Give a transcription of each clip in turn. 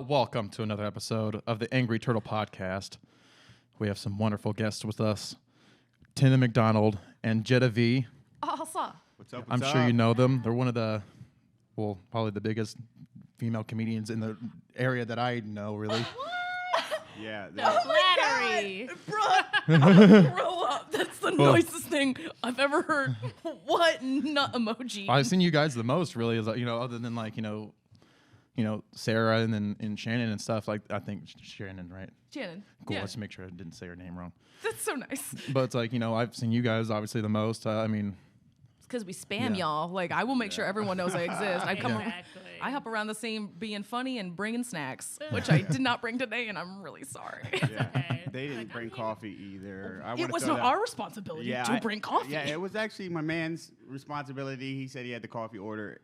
Welcome to another episode of the Angry Turtle Podcast. We have some wonderful guests with us, Tennah McDonald and Jetta V. Awesome. What's up? I'm sure you know them. They're one of the, well, probably the biggest female comedians in the area that I know, really. Yeah. No flattery. Bruh, grow up. That's the nicest thing I've ever heard. What nut emoji? I've seen you guys the most, really, is other than Sarah and then Shannon and stuff. Like, I think Shannon, right? Shannon. Cool. Yeah. Let's make sure I didn't say her name wrong. That's so nice. But it's like, I've seen you guys obviously the most. It's because we spam y'all. Like, I will make sure everyone knows I exist. Exactly. I hop around the scene being funny and bringing snacks, which I did not bring today, and I'm really sorry. Yeah. Okay. They didn't bring coffee either. It was not our responsibility to bring coffee. Yeah, it was actually my man's responsibility. He said he had the coffee order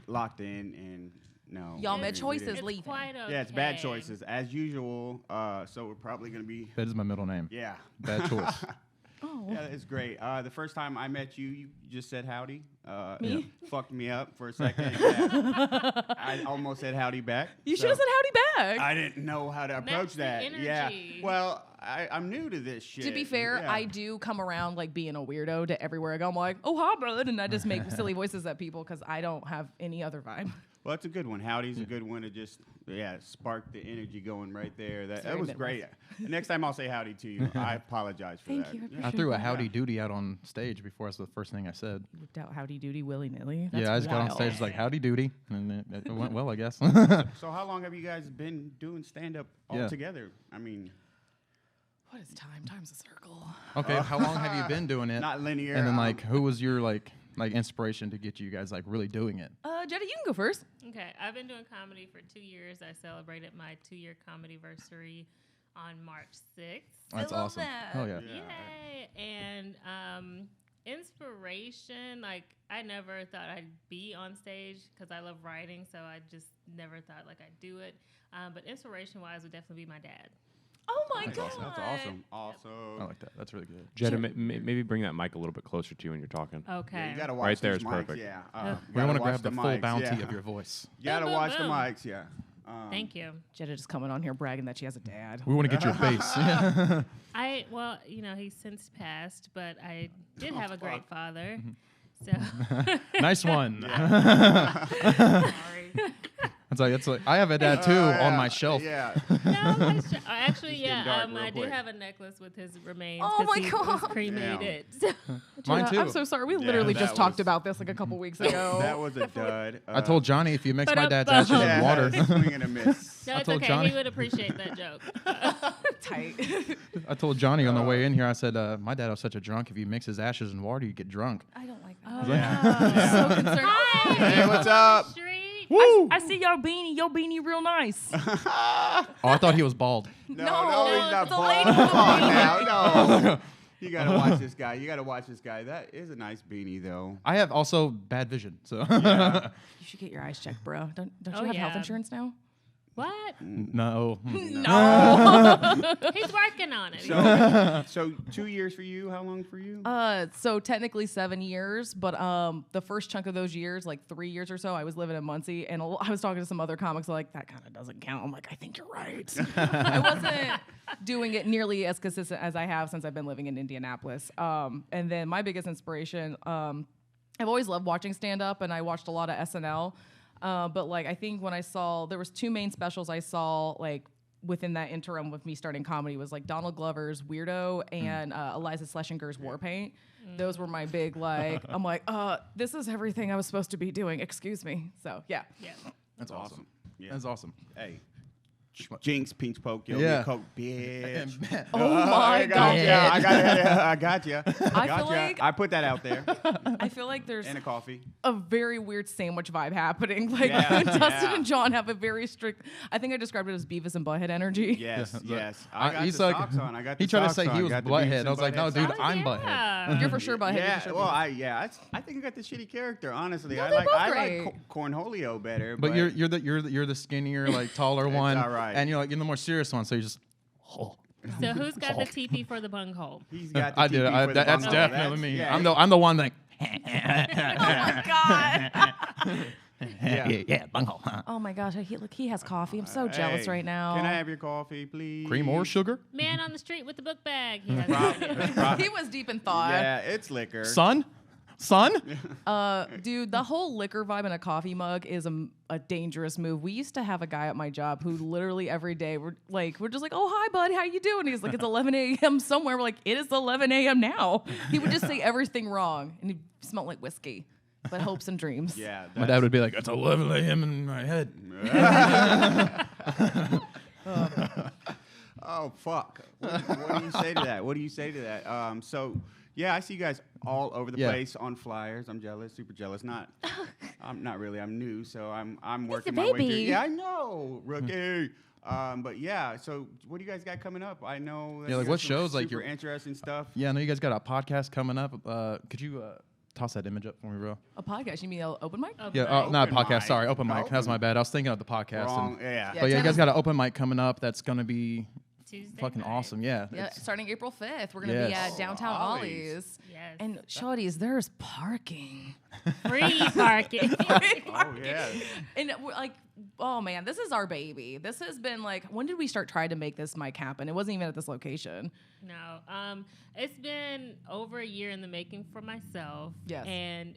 locked in, and no. Y'all we made didn't. choices It's leaving. quite okay. Yeah, it's bad choices as usual. So we're probably gonna be. That is my middle name. Yeah. Bad choice. Oh. Yeah, it's great. The first time I met you, you just said howdy. Me? Fucked me up for a second. Yeah. I almost said howdy back. You should have said howdy back. I didn't know how to approach the that. Yeah. energy. Well, I'm new to this shit. To be fair, Yeah. I do come around like being a weirdo to everywhere I go. I'm like, oh, hi, bud. And I just make silly voices at people because I don't have any other vibe. Well, it's a good one. Howdy's a good one to just, spark the energy going right there. That very was Midwest. great. Next time I'll say howdy to you. I apologize for Thank that. you. I I appreciate threw a that. howdy doody out on stage before. That's the first thing I said. You whipped out howdy doody willy nilly. Yeah, I just got on stage, it's like howdy doody, and it went well, I guess. So how long have you guys been doing stand-up all Yeah. together? I mean, What is time? Time's a circle. Okay, how long have you been doing it? not linear. And then who was your inspiration to get you guys really doing it? Jetta, you can go first. Okay, I've been doing comedy for 2 years. I celebrated my 2-year comedyversary on March 6th. That's love awesome. that. Oh yeah. Yay! And inspiration, I never thought I'd be on stage because I love writing, so I just never thought I'd do it. But inspiration-wise would definitely be my dad. Oh my That's god. awesome. That's awesome. Also, I like that. That's really good. Jetta, maybe bring that mic a little bit closer to you when you're talking. Okay. you gotta watch Right there these is mics, perfect. Yeah. We want to gotta grab watch the full mics, bounty yeah. of your voice. You gotta Boom, watch boom, the boom. mics. Yeah. Thank you. Jetta just coming on here bragging that she has a dad. We want to get your base. He's since passed, but I did have a great father. So Nice one. sorry. It's like I have a dad too on my shelf. Yeah. No, actually, getting dark real I do quick. have a necklace with his remains. Oh 'cause my he God. was cremated. Mine Jetta, too. I'm so sorry. We Yeah, literally that just talked was- about this a couple weeks ago. That was a dud. I told Johnny if you mix my dad's Ba-da-bum. ashes in yeah, water. swing and a miss. No, I it's told okay. Johnny. He would appreciate that joke. Tight. I told Johnny on the way in here. I said, "My dad was such a drunk. If you mix his ashes in water, you get drunk." I don't like that. Oh, Yeah. So concerned. Hi. Hey, what's up? Street. I see your beanie. Your beanie real nice. Oh, I thought he was bald. No, No, he's not it's a bald. lady Come with a on beanie. now, no. You gotta watch this guy. You gotta watch this guy. That is a nice beanie, though. I have also bad vision, so Yeah. You should get your eyes checked, bro. Don't Oh, you have health yeah. insurance now? What? no. No. He's working on it. So 2 years for you. How long for you? So technically 7 years, but the first chunk of those years, like 3 years or so, I was living in Muncie, and I was talking to some other comics like, that kind of doesn't count. I'm like, I think you're right. I wasn't doing it nearly as consistent as I have since I've been living in Indianapolis. And then my biggest inspiration, I've always loved watching stand-up, and I watched a lot of SNL. But I think when I saw, there was 2 main specials I saw within that interim with me starting comedy was Donald Glover's Weirdo and Eliza Schlesinger's War Paint. Those were my big I'm like, this is everything I was supposed to be doing. Excuse me. So yeah. Yeah. That's awesome. Yeah. That's awesome. Hey. Jinx, pinch poke, yo, Yeah. Coke, bitch. Oh my I got god. ya. I got you. I feel like- I put that out there. I feel like there's And a coffee. a very weird sandwich vibe happening. Yeah, Dustin yeah. and John have a very strict. I think I described it as Beavis and Butthead energy. Yes, Yeah. yes. I got He's the like- socks on. I got the He tried to socks say on. he was Got the Butthead. Beavis I was like, and no, Butthead dude, socks. I'm Butthead. Yeah. You're for sure Butthead. Yeah, you're for sure well, Beavis. I think I got the shitty character. Honestly, No, I they're like both I great. like Cornholio better. But you're the skinnier, taller one, all right. and you're the more serious one. So you're just, oh. So who's got the TP for the bunghole? He's got the I did. TP for the That's bunghole. definitely me. Yeah, I'm the one my god. Yeah. bunghole. Oh my gosh, he has coffee. I'm so jealous Hey, right now. Can I have your coffee, please? Cream or sugar? Man on the street with the book bag. He has He was deep in thought. Yeah, it's liquor. Son? Dude, the whole liquor vibe in a coffee mug is a dangerous move. We used to have a guy at my job who literally every day we're just like, oh, hi, bud, how you doing? He's like, it's 11 a.m. somewhere. We're like, it is 11 a.m. now. He would just say everything wrong, and he smelled like whiskey, but hopes and dreams. Yeah. My dad would be like, it's 11 a.m. in my head. Oh, fuck. What do you say to that? What do you say to that? So, yeah, I see you guys all over the place on flyers. I'm jealous, super jealous. I'm not really. I'm new, so I'm working my way through. Yeah, I know, rookie. But yeah, so what do you guys got coming up? I know. Yeah, like what shows? Like super your interesting stuff. Yeah, I know you guys got a podcast coming up. Could you toss that image up for me, bro? A podcast? You mean an open mic? Open Yeah, mic. not a Open podcast. mic. Sorry, open mic. That's Open- my bad. I was thinking of the podcast. Wrong. Yeah. But yeah, you guys Tennah's- got an open mic coming up that's gonna be Tuesday fucking night. awesome. Yeah. Yeah, It's- starting April 5th, we're gonna be Yes. at downtown Ollie's. Ollie's. Yes. And shorties, there's parking. Free parking. Oh yeah. And we're like, oh man, this is our baby. This has been like, when did we start trying to make this mic happen? It wasn't even at this location. No, it's been over a year in the making for myself. Yes. And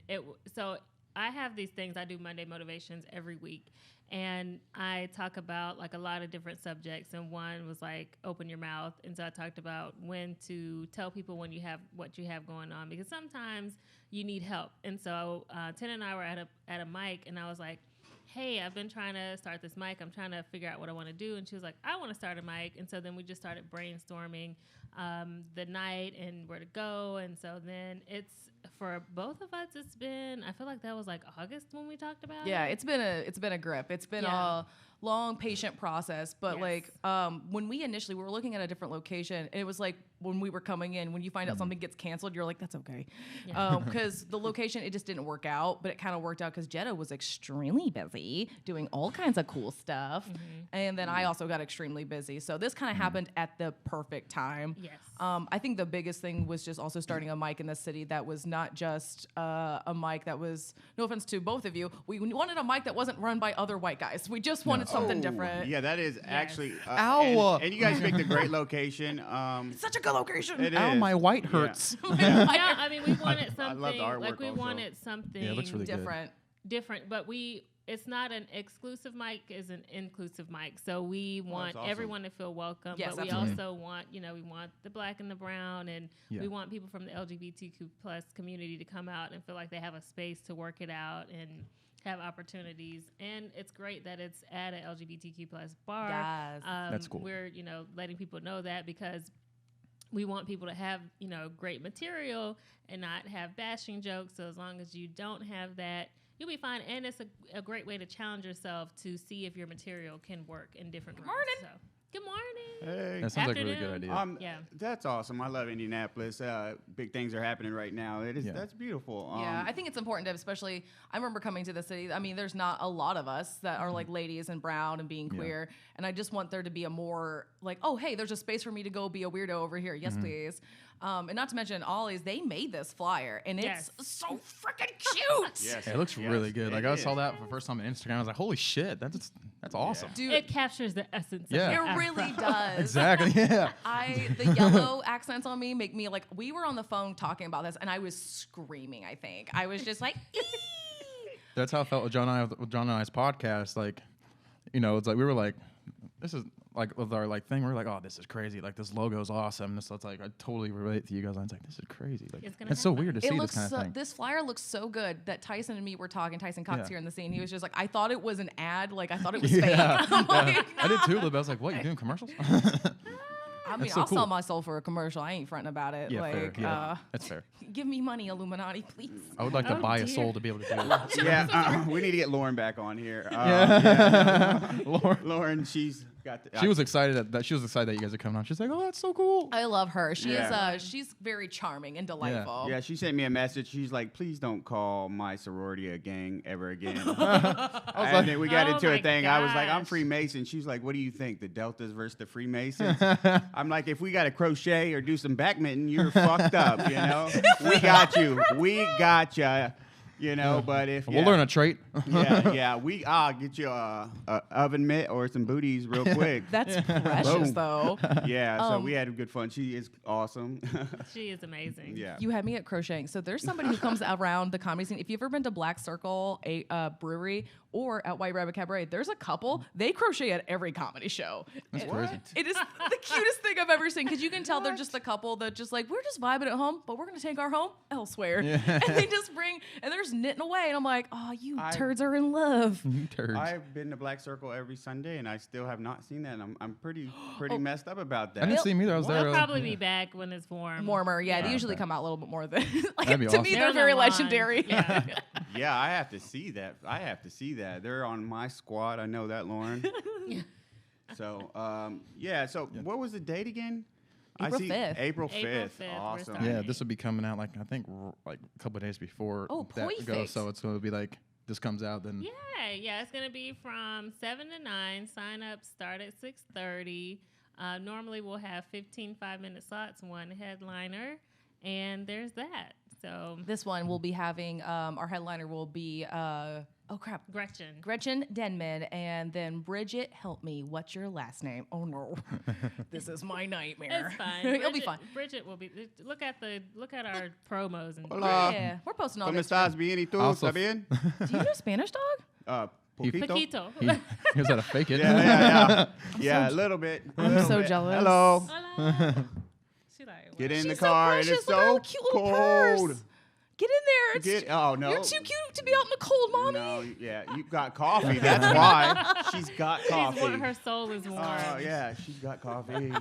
so I have these things. I do Monday motivations every week, and I talk about like a lot of different subjects. And one was like open your mouth, and so I talked about when to tell people when you have what you have going on, because sometimes you need help. And so Tennah and I were at a mic, and I was like, hey, I've been trying to start this mic. I'm trying to figure out what I want to do. And she was like, I want to start a mic. And so then we just started brainstorming the night and where to go. And so then it's, for both of us, it's been, I feel like that was like August when we talked about Yeah, it. it's been a grip. It's been Yeah. a long, patient process. But Yes. like when we were looking at a different location, and it was like when we were coming in, when you find out something gets canceled, you're like, that's okay. Yeah. Because the location, it just didn't work out, but it kind of worked out because Jetta was extremely busy doing all kinds of cool stuff. And then I also got extremely busy. So this kind of happened at the perfect time. Yes. I think the biggest thing was just also starting a mic in the city that was not just a mic that was, no offense to both of you, we wanted a mic that wasn't run by other white guys. We just wanted something different. Yeah, that is actually. Ow. And you guys picked a great location. It's such a good location. It Ow, is. my white Yeah. hurts. Yeah, I mean, we wanted I love the something, artwork like we also. wanted something Yeah, it looks really good. Different. but it's not an exclusive mic, it's an inclusive mic. So we want awesome. everyone to feel welcome, Yes, but we absolutely. also want, we want the black and the brown, and Yeah. we want people from the LGBTQ plus community to come out and feel like they have a space to work it out and have opportunities. And it's great that it's at an LGBTQ plus bar. Yes. That's cool. We're, letting people know that because we want people to have, great material and not have bashing jokes. So as long as you don't have that, you'll be fine. And it's a great way to challenge yourself to see if your material can work in different rooms. morning. So, good morning. Hey. That sounds like a really good Afternoon. idea. Yeah. That's awesome. I love Indianapolis. Big things are happening right now. It is. Yeah. That's beautiful. Yeah, I think it's important to, especially, I remember coming to the city. I mean, there's not a lot of us that are like ladies and brown and being queer. And I just want there to be a more like, oh, hey, there's a space for me to go be a weirdo over here. Yes, please. And not to mention, Ollie's, they made this flyer and Yes. it's so freaking cute. Yes. Yeah, it looks Yes, really good. Like I is. saw that for the first time on Instagram. I was like, holy shit, that's awesome. Dude, It captures the essence Yeah. of it the Afro. really does. Exactly. Yeah. The yellow accents on me make me like, we were on the phone talking about this and I was screaming, I think. I was just like, That's how I felt with John and I's podcast. Like, it's like we were like, this is like with our like thing. We were like, oh, this is crazy. Like this logo's awesome. So it's like I totally relate to you guys. I was like, this is crazy. Like It's gonna it's so happen. weird to it see looks this kind of thing. this flyer looks so good that Tyson and me were talking. Tyson Cox Yeah. here in the scene. He was just like, I thought it was an ad. Like I thought it was Yeah. fake. I'm like, I did too. But I was like, what? You doing commercials? I mean, That's so I'll cool. sell my soul for a commercial. I ain't fronting about it. Yeah, like, fair. Yeah, that's fair. give me money, Illuminati, please. I would like to Oh, buy a dear. soul to be able to do it. Yeah. We need to get Lauren back on here. Yeah. Lauren. Lauren, she's She was excited that you guys are coming on. She's like, "Oh, that's so cool." I love her. She Yeah. is she's very charming and delightful. Yeah, she sent me a message. She's like, "Please don't call my sorority a gang ever again." And then we got Oh into a my thing. I was like, "I'm gosh. Freemason." She's like, "What do you think? The Deltas versus the Freemasons?" I'm like, "If we got to crochet or do some badminton, you're fucked up. You know, we got you. We got you. You know, but if We'll learn a trait. I'll get you a oven mitt or some booties real quick. That's precious, Boom. though. Yeah, so we had good fun. She is awesome. She is amazing. Yeah. You had me at crocheting. So there's somebody who comes around the comedy scene. If you've ever been to Black Circle, a brewery, or at White Rabbit Cabaret, there's a couple. They crochet at every comedy show. That's crazy. It is the cutest thing I've ever seen because you can tell they're just a couple that just like, we're just vibing at home, but we're going to take our home elsewhere. Yeah. And they just and they're just knitting away. And I'm like, oh, you I- turds are in love. You turds. I've been to Black Circle every Sunday, and I still have not seen that. And I'm pretty messed up about that. I didn't see him either. I was there. They'll probably be back when it's warm. Warmer. Yeah, they Yeah, usually okay. come out a little bit more than, like, That'd be to awesome. me, They're they're on the very line. legendary. Yeah. Yeah, I have to see that. They're on my squad. I know that, Lauren. So, So, what was the date again? April 5th. April 5th. April 5th, we're Awesome. starting. Yeah, this would be coming out like I think like a couple of days before Oh, that perfect. goes. So it's going to be like this comes out then. Yeah, it's gonna be from 7 to 9. Sign up start at 6:30. Normally we'll have 15 5-minute slots, one headliner, and there's that. So This one will be having, our headliner will be, Gretchen. Gretchen Denman, and then Bridget, help me. What's your last name? Oh no, this is my nightmare. It's fine. It'll be Bridget- fun. Bridget will be. Look at our promos and. Hola. Yeah, we're posting all ¿Cómo this. estás? Bien, ¿y tú? Also- ¿Está bien? Do you know Spanish, dog? Poquito? Paquito. He was at a fake it. Yeah. Yeah, a little bit. I'm so bit. jealous. Hello. Hola. She like, Get in She's the so car. precious. It is Look at her so cute little cold. purse. Get in there. Oh, no. You're too cute to be out in the cold, mommy. No, yeah, you got coffee. That's why she's got coffee. her soul is warm. Oh yeah, she's got coffee.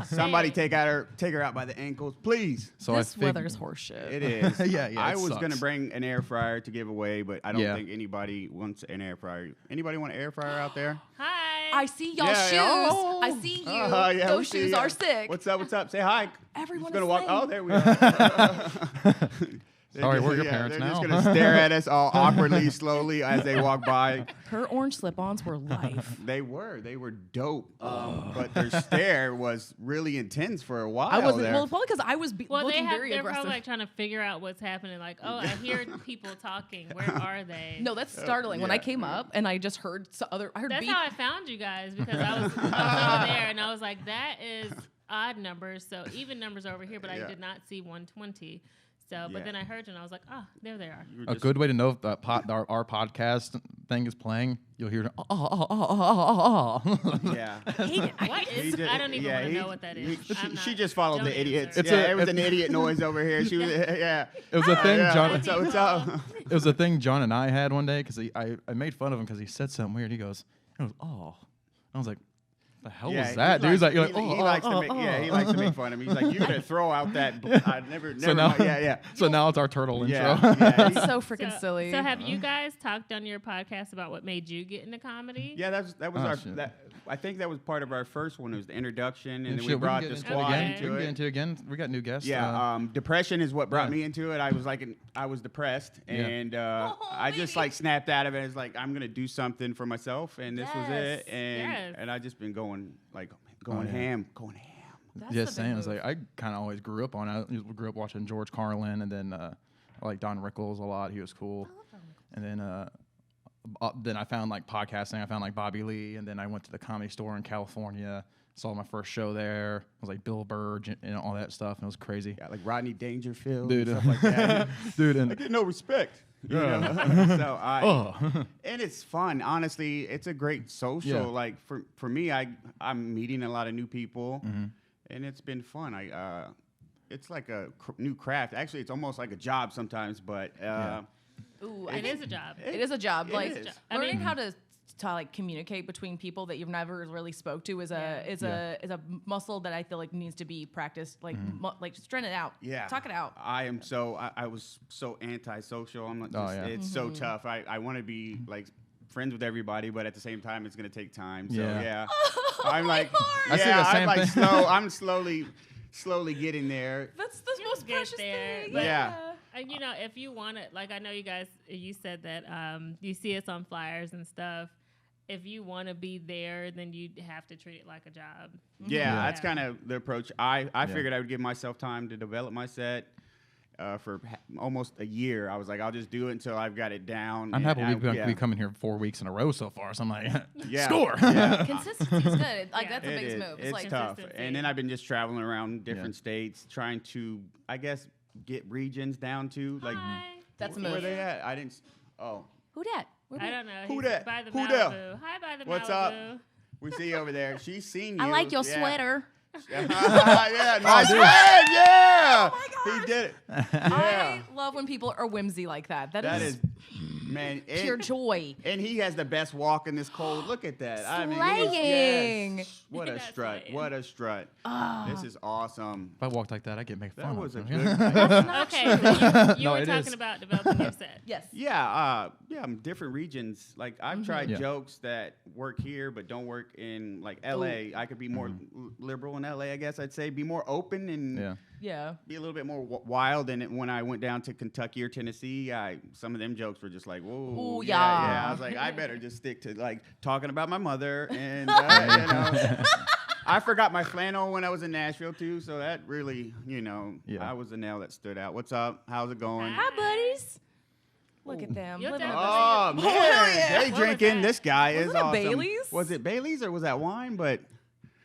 Somebody take her out by the ankles, please. So This I fig- weather's horseshit. It is. Yeah, I it was sucks. gonna bring an air fryer to give away, but I don't Yeah. think anybody wants an air fryer. Anybody want an air fryer out there? Hi. I see y'all Yeah, shoes. yeah. I see you. Yeah, we Those see shoes ya. are sick. What's up? What's up? Say hi. Everyone Just gonna is walk. lame. Oh, there we are. Sorry, we're your parents they're now. just gonna stare at us all awkwardly, slowly as they walk by. Her orange slip-ons were life. They were dope, but their stare was really intense for a while. I wasn't there. well, probably because I was Well, looking very they're aggressive. probably like trying to figure out what's happening. Like, oh, I hear people talking. Where are they? No, that's startling. When I yeah. came up and I just heard I heard That's beep. how I found you guys because I was over there and I was like, that is odd numbers. So even numbers are over here, but I Yeah. did not see 120. So, Yeah. but then I heard you and I was like, oh, there they are. You were A just- good way to know if the our podcast thing is playing, you'll hear Yeah. What He is? ju- I don't even yeah, want to he- know what that is. I'm She not- just followed don't the idiots. answer. It's It was a- an idiot noise over here. She was, yeah. It was a thing, Yeah, John. What's up? What's up? It was a thing John and I had one day because I made fun of him because he said something weird. He goes, oh. I was like, the hell was that, dude? He's like, you're like, he likes to make, he likes to make fun of me. He's like, you better throw out that. I never So now, mind. Yeah. so now it's our turtle intro. Yeah. It's so freaking silly. So have you guys talked on your podcast about what made you get into comedy? Yeah, that was Oh, our. shit. I think that was part of our first one. It was the introduction, and And then shit, we can brought get the into squad again. into We can it. get into it again. We got new guests. Yeah, depression is what brought yeah. me into it. I was like, I was depressed, Yeah. and I just like snapped out of it. It's like I'm gonna do something for myself, and this was it. Yes, And I just been going yeah. ham. That's Yeah, the big same. It's move. like I kind of always grew up on it. I grew up watching George Carlin, and then I like Don Rickles a lot. He was cool. And then I found like podcasting. I found like Bobby Lee, and then I went to the Comedy Store in California. Saw my first show there. It was like Bill Burr and all that stuff, and it was crazy. Yeah, like Rodney Dangerfield, Dude, and stuff like that. dude, I and get no respect. You Yeah. know? So oh, and it's fun. Honestly, it's a great social. Yeah. Like for me, I'm meeting a lot of new people, Mm-hmm. and it's been fun. It's like a new craft. Actually, it's almost like a job sometimes, but Ooh, It is a job. It is a job. It Like is. learning how to like communicate between people that you've never really spoke to is a muscle that I feel like needs to be practiced. Like like just straighten it out. Yeah, Talk it out. I was so antisocial. I'm not Oh, just, yeah. it's so tough. I want to be like friends with everybody, but at the same time, it's gonna take time. So Yeah. yeah, Oh, I'm like, I see the same I'm like thing. I'm slowly getting there. That's the most get precious there. thing. But- Yeah. And you know, if you want it, like I know you said that you see us on flyers and stuff. If you want to be there, then you have to treat it like a job. Yeah, Yeah. that's kind of the approach. I figured I would give myself time to develop my set. For almost a year, I was like, I'll just do it until I've got it down. I'm happy we've yeah. been coming here 4 weeks in a row so far. So I'm like, Yeah. score. Yeah. Consistency is good. Like Yeah. that's a It big is. move. It's like tough. consistency. And then I've been just traveling around different Yeah. states, trying to, I guess, get regions down to like Hi. That's a where move. they at. I didn't. Oh, Who dat? I don't know. Who He's dat? By the Who Malibu. dat? Hi, by the What's Malibu. up? we see you over there. She's seen you. I like your Yeah. sweater. yeah, nice dude. red. Yeah. Oh my He did it. I Yeah. love when people are whimsy like that. That is, man. pure joy. And he has the best walk in this cold. Look at that. I mean, Slaying. yes. What a That's strut. slaying. What a strut. This is awesome. If I walked like that, I get made fun That of. was a Okay. good. Okay, so you No, were it talking is. about developing your set. Yes. Yeah, different regions. Like I've tried Yeah. jokes that work here but don't work in like LA. I could be more liberal in LA, I guess I'd say. Be more open and Yeah. Yeah. be a little bit more wild. And when I went down to Kentucky or Tennessee, some of them jokes were just like, whoa, Ooh, yeah. yeah. I was like, I better just stick to like talking about my mother and you know. I forgot my flannel when I was in Nashville too, so that really, Yeah. I was the nail that stood out. What's up? How's it going? Hi, buddies. Look at them. You're living definitely- Oh man, hell yeah. they What was drinking. that? This guy is Wasn't it awesome. Bailey's? Was it Bailey's or was that wine? But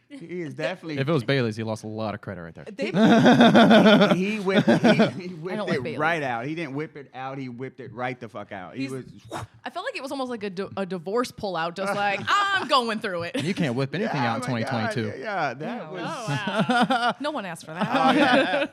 he is definitely. If it was Bailey's, he lost a lot of credit right there. he whipped, he whipped don't like it Bailey's. right out. He didn't whip it out. He whipped it right the fuck out. He He's- was. I felt like it was almost like a divorce pullout, just like, I'm going through it. You can't whip anything out in my God, 2022. Yeah, that Yeah. was. Oh, wow. No one asked for Oh, that. yeah.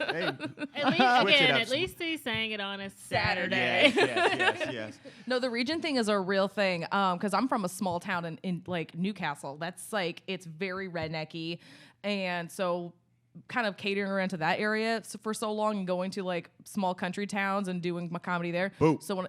Hey, At least, Switch it again, up. at least he's saying it on a Saturday. Saturday. yes. No, the region thing is a real thing. Because I'm from a small town in like Newcastle. That's like, it's very rednecky. And so kind of catering around to that area for so long and going to like small country towns and doing my comedy there. Boo. So when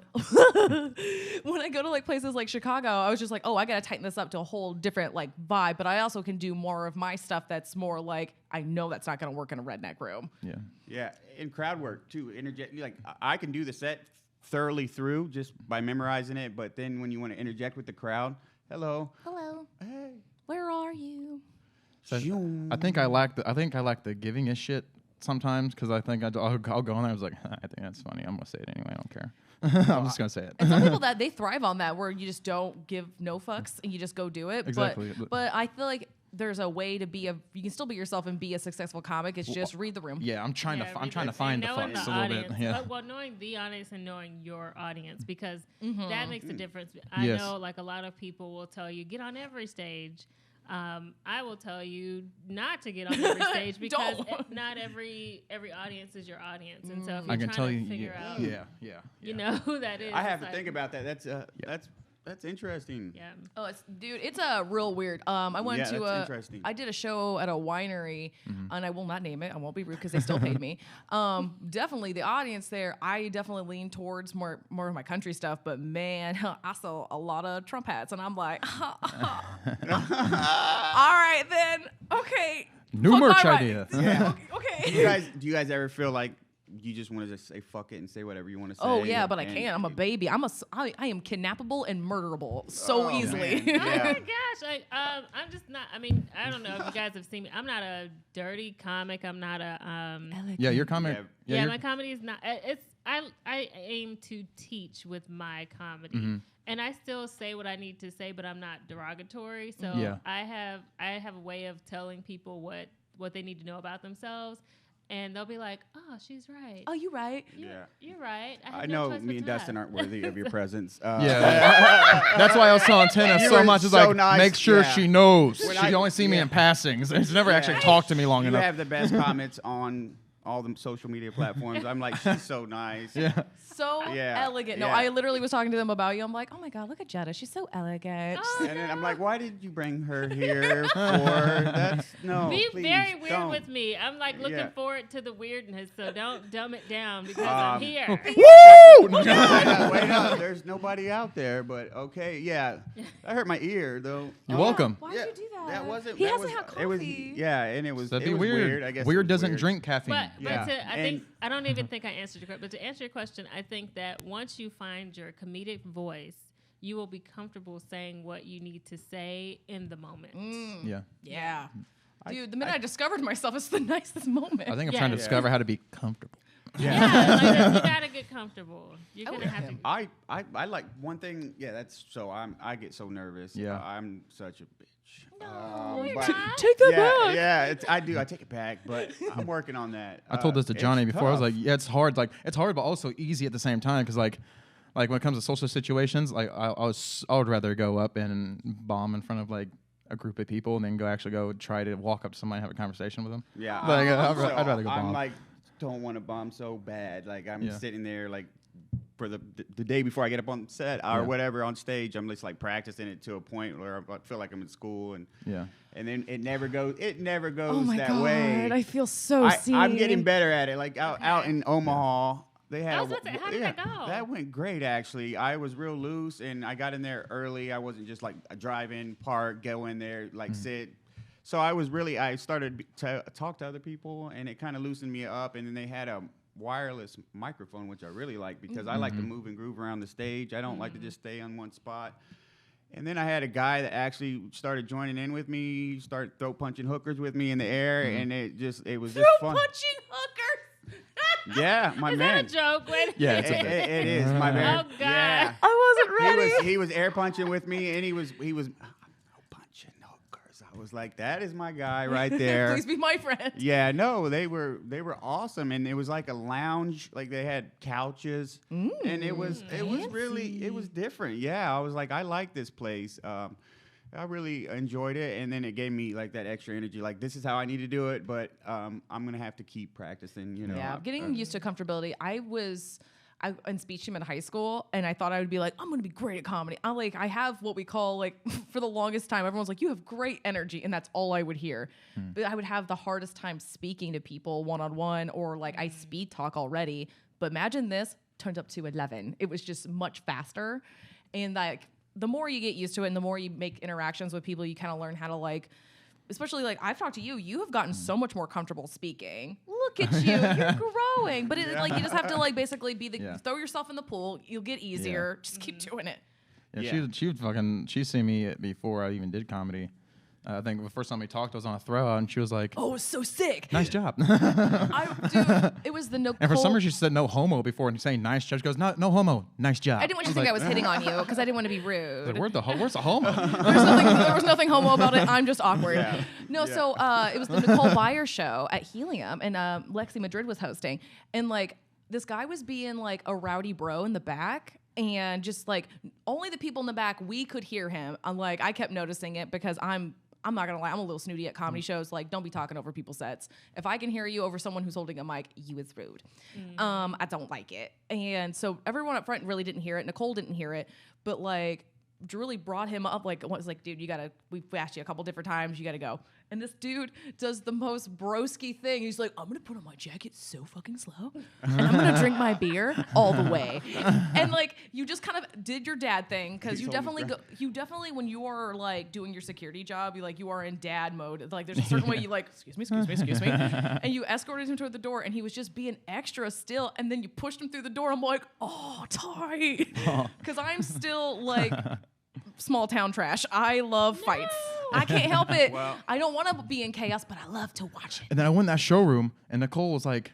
when I go to like places like Chicago, I was just like, oh, I got to tighten this up to a whole different like vibe. But I also can do more of my stuff that's more like, I know that's not going to work in a redneck room. Yeah. Yeah, and crowd work too. Interject. Like I can do the set thoroughly through just by memorizing it, but then when you want to interject with the crowd, hello, Hello, hey. where are you? So I think I lack the giving a shit sometimes because I think I'll go on there. I was like, I think that's funny. I'm gonna say it anyway. I don't care. I'm just gonna say it. And some people that they thrive on that, where you just don't give no fucks and you just go do it. Exactly. But I feel like there's a way to be you can still be yourself and be a successful comic. It's just read the room. Yeah, I'm trying to read the- find the knowing fucks the a little audience. bit. Yeah. Well, knowing the audience and knowing your audience, because Mm-hmm. that makes a difference. I Yes. know, like a lot of people will tell you, get on every stage. I will tell you not to get on every stage because Don't. not every audience is your audience, and so if I you're can trying tell to you. figure out, Yeah. you know who that is. I have it's to like, think about that. That's interesting. Yeah. Oh, it's a real weird. I went Yeah, to that's interesting. I did a show at a winery, and I will not name it. I won't be rude because they still paid me. Definitely the audience there. I definitely lean towards more of my country stuff, but man, I saw a lot of Trump hats, and I'm like, all right then, okay. New fuck my merch right. idea. Yeah. Okay. Do you guys ever feel like you just want to just say fuck it and say whatever you want to say? Oh yeah, but I and- can't. I'm a baby. I am kidnappable and murderable so Oh, easily. man. Oh Yeah. my gosh! I'm just not. I mean, I don't know if you guys have seen me. I'm not a dirty comic. I'm not a. Yeah, your comment. Yeah. Yeah, your- my comedy is not. It's I aim to teach with my comedy, Mm-hmm. and I still say what I need to say, but I'm not derogatory. So Yeah. I have a way of telling people what they need to know about themselves, and they'll be like, "Oh, she's right. Oh, you right. You're right. I had know no choice me but and to Dustin laugh." aren't worthy of your presence. Yeah, that's why I was telling Tennah You so were much. Is so like, nice, make sure yeah. she knows. When She I- only see me yeah. in passing. She's never Yeah. actually talked to me long You enough. have the best comments on all the social media platforms. I'm like, she's so nice. Yeah. So Yeah, elegant. No, yeah. I literally was talking to them about you. I'm like, oh my God, look at Jetta. She's so elegant. Oh, And then I'm like, why did you bring her here for? That's no. Be please very weird don't. with me. I'm like looking Yeah. forward to the weirdness, so don't dumb it down because I'm here. Woo! Wait up. There's nobody out there, but okay. Yeah. I hurt my ear, though. You're welcome. Why'd you do that? That wasn't. He that hasn't was, had coffee. It was, yeah, and it was, That'd it be was weird. I guess Weird it was doesn't weird. drink caffeine. But Yeah. I don't even think I answered your question. But to answer your question, I think that once you find your comedic voice, you will be comfortable saying what you need to say in the moment. Yeah. Yeah. Dude, the minute I discovered myself, it's the nicest moment. I think I'm Yeah. trying to Yeah. discover how to be comfortable. Yeah, like, you gotta get comfortable. You're gonna have to. I like one thing. Yeah, that's so. I get so nervous. Yeah. I'm such a bitch. No, you're but- not. Take that yeah, back. yeah. I do. I take it back, but I'm working on that. I told this to It's Johnny before. I was tough. like, yeah, it's hard. Like, it's hard, but also easy at the same time. Because like when it comes to social situations, like I would rather go up and bomb in front of like a group of people and then go try to walk up to somebody and have a conversation with them. yeah. Like, I'd So rather go bomb. I'm like, don't want to bomb so bad. Like I'm Yeah. sitting there like for the day before I get up on set or Yeah. whatever on stage. I'm just like practicing it to a point where I feel like I'm in school and Yeah. and then it never goes. It never goes Oh my that God, way. I feel so seen. I'm getting better at it. Like out in Omaha, they had. I was about to say, how did that go? That went great, actually. I was real loose, and I got in there early. I wasn't just like a drive-in, park, go in there, like sit. So I started to talk to other people, and it kind of loosened me up. And then they had a wireless microphone, which I really like because I like to move and groove around the stage. I don't like to just stay on one spot. And then I had a guy that actually started joining in with me, started throat punching hookers with me in the air, and it was just fun. punching hookers. Yeah, my Is man. that a joke? Wait. Yeah, It, it's a bit. it is my man. Oh, God. Yeah. I wasn't ready. He was air punching with me, and he was punching hookers. I was like, that is my guy right there. Please be my friend. Yeah, no, they were awesome, and it was like a lounge. Like they had couches, and it was different. Yeah, I was like, I like this place. I really enjoyed it, and then it gave me like that extra energy. Like this is how I need to do it, but I'm gonna have to keep practicing. You know. Yeah, getting used to comfortability. I in speech team in high school, and I thought I would be like, I'm gonna be great at comedy. I have what we call like for the longest time, everyone's like, you have great energy, and that's all I would hear. But I would have the hardest time speaking to people one-on-one, or like I speed talk already. But imagine this turned up to 11. It was just much faster, and like the more you get used to it, and the more you make interactions with people, you kind of learn how to like. Especially like I've talked to you, you have gotten so much more comfortable speaking. Look at you, you're growing. But it's like you just have to like basically be throw yourself in the pool. You'll get easier. Just keep doing it. Yeah, she's seen me before I even did comedy. I think the first time we talked, I was on a throw, and she was like, Oh, it was so sick. "Nice job." Dude, it was the Nicole. And for some reason, she said no homo before, and saying nice job. She goes, no homo, nice job. I didn't want you to think I was hitting on you because I didn't want to be rude. Like, where's the homo? There was nothing homo about it. I'm just awkward. Yeah. No, so it was the Nicole Byer show at Helium, and Lexi Madrid was hosting, and like this guy was being like a rowdy bro in the back. And just like only the people in the back, we could hear him. I kept noticing it because I'm not gonna lie, I'm a little snooty at comedy shows. Like, don't be talking over people's sets. If I can hear you over someone who's holding a mic, you is rude. I don't like it. And so everyone up front really didn't hear it. Nicole didn't hear it, but like Julie brought him up. Like, was like, dude, we've asked you a couple different times. You gotta go. And this dude does the most broski thing. He's like, I'm gonna put on my jacket so fucking slow, and I'm gonna drink my beer all the way. And like, you just kind of did your dad thing because you definitely when you are like doing your security job, you are in dad mode. Like, there's a certain way you like, excuse me, and you escorted him toward the door, and he was just being extra still. And then you pushed him through the door. I'm like, oh, tight, because I'm still like. Small town trash. I love fights. I can't help it. Well, I don't want to be in chaos, but I love to watch it. And then I went in that showroom, and Nicole was like,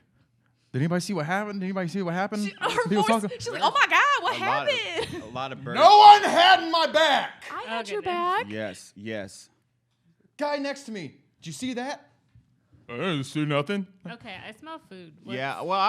"Did anybody see what happened? Did anybody see what happened?" Her People voice, talking. she's like, oh my God, what happened? A lot of birds. No one had my back. I had Okay, your then. back. Yes. Guy next to me. Did you see that? I didn't see nothing. Okay, I smell food. Yeah. Well,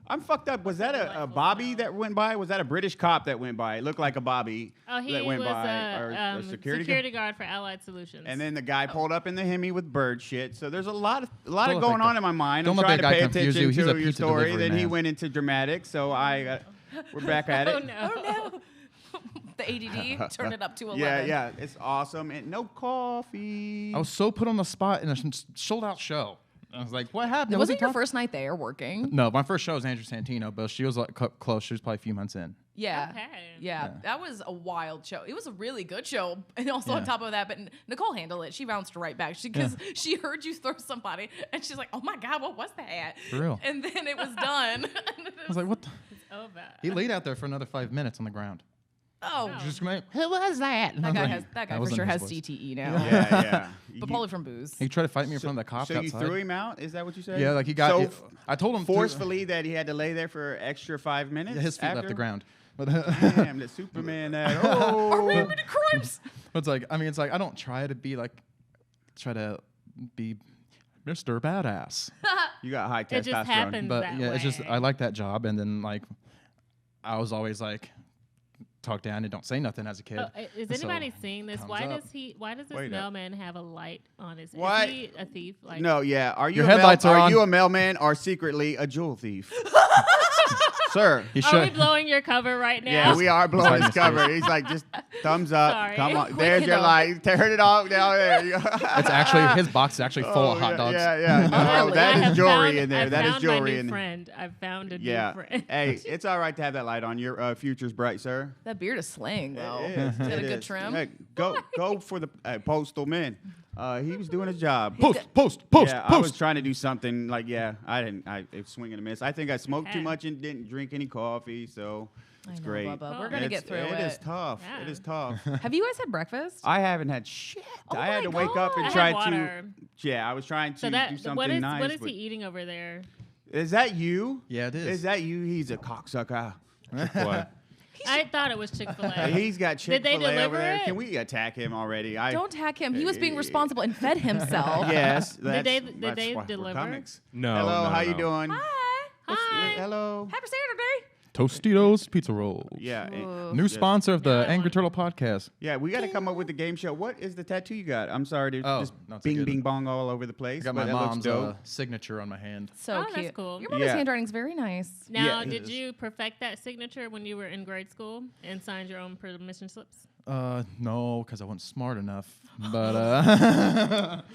I'm fucked up. Was that a Bobby that went by? Was that a British cop that went by? It looked like a Bobby that went was by. Or a security guard for Allied Solutions. And then the guy pulled up in the Hemi with bird shit. So there's a lot of Don't going let on that- in my mind. don't I'm let trying that to guy pay confuse attention you. He's a to your pizza story. delivery Then he man. went into dramatic. So we're back at it. Oh no. The ADD, turn it up to 11. Yeah, it's awesome. And no coffee. I was so put on the spot in a sold out show. I was like, what happened? Wasn't your first night there working? No, my first show was Andrew Santino, but she was like close. She was probably a few months in. Yeah. Okay. Yeah, that was a wild show. It was a really good show. And also on top of that, but Nicole handled it. She bounced right back because she heard you throw somebody and she's like, oh my God, what was that? For real. And then it was done. I was like, what? It's over. He laid out there for another 5 minutes on the ground. Oh, Just like, who was that? that guy for wasn't sure his has voice. CTE now. Yeah. But probably from booze. He tried to fight me in front of the cops So you outside. threw him out? Is that what you said? Yeah, like he got. so I told him forcefully that he had to lay there for extra 5 minutes. his feet left after? the ground. But Damn, the Superman. That. Oh. Remember the crimes? it's like, I mean, it's like I don't try to be Mr. Badass. You got high testosterone. It just happens But that yeah, way. it's just I like that job, and then like I was always like talk down and don't say nothing as a kid. Oh, is So, anybody seeing this? thumbs Why up. does this Wait up. mailman have a light on his? What? Is he a thief? Like, No, yeah. Are you Your a headlights are are on. you a mailman or secretly a jewel thief? Sir. He Are we should. blowing your cover right now? Yeah, we are blowing his He's cover. He's like, just thumbs up. Sorry. Come on. Quick, There's your though. light. Turn it off down there. It's actually his box is actually full of hot dogs. Yeah. No, Really? that I is have jewelry found- in there. I That is found jewelry my new in there. friend. I've found a Yeah. new friend. Hey, it's all right to have that light on. Your future's bright, sir. That beard is slaying, though. It is. Is that a It good is. trim? Hey, go for the postal man. He was doing his job. Post. Yeah, I was trying to do something like I it was swing and a miss. I think I smoked too Okay. much and didn't drink any coffee, so it's know, great. Bubba. We're Oh. gonna It's- get through It is it. tough. Yeah. It is tough. Have you guys had breakfast? I haven't had shit. Oh I had my to wake up and God. I try had water. to. Yeah, I was trying to So do that something what is nice. what is but- he eating over there? Is that you? Yeah, it is. Is that you? He's a cocksucker. What? I thought it was Chick-fil-A. He's got Did they Chick-fil-A over deliver there. it? Can we attack him already? Don't hack him. He was being responsible and fed himself. Yes. Did they that's why we're deliver? comics. No. Hello, no, how you no. doing? Hi. Hello. Happy Saturday. Tostitos Pizza Rolls. Yeah. New sponsor of the Yeah, I Angry want- Turtle podcast. Yeah, we got to come up with the game show. What is the tattoo you got? I'm sorry to Oh, just no, it's bing, good. bing, bong all over the place. I got but my that looks mom's dope. signature on my hand. So Oh, that's cute. cool. Your mama's Yeah. handwriting's very nice. Now, Yeah, it did is. you perfect that signature when you were in grade school and signed your own permission slips? No, because I wasn't smart enough. But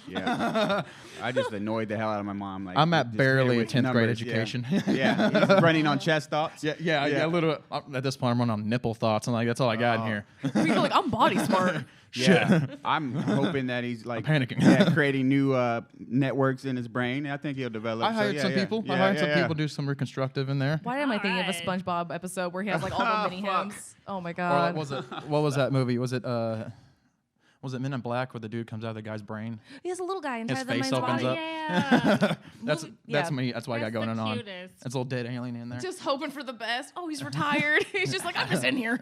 Yeah. I just annoyed the hell out of my mom. Like, I'm at just barely here a with 10th grade numbers, yeah. education. Yeah, he's running on chest thoughts. yeah. A little. At this point, I'm running on nipple thoughts, and like that's all I got in here. You're like, I'm body smart. Yeah, I'm hoping that he's like I'm panicking. creating new networks in his brain. I think he'll develop. I hired some people. I hired some people to do some reconstructive in there. Why am I thinking of a Alright. SpongeBob episode where he has like all the mini Fuck. hymns? Oh my Or god. what was that movie? Was it Men in Black where the dude comes out of the guy's brain? He has a little guy inside His the face man's opens body. up. Yeah. That's Movie- that's yeah. me. That's what I got That's going the on. cutest. It's a little dead alien in there. Just hoping for the best. Oh, he's retired. He's just like, I'm just in here.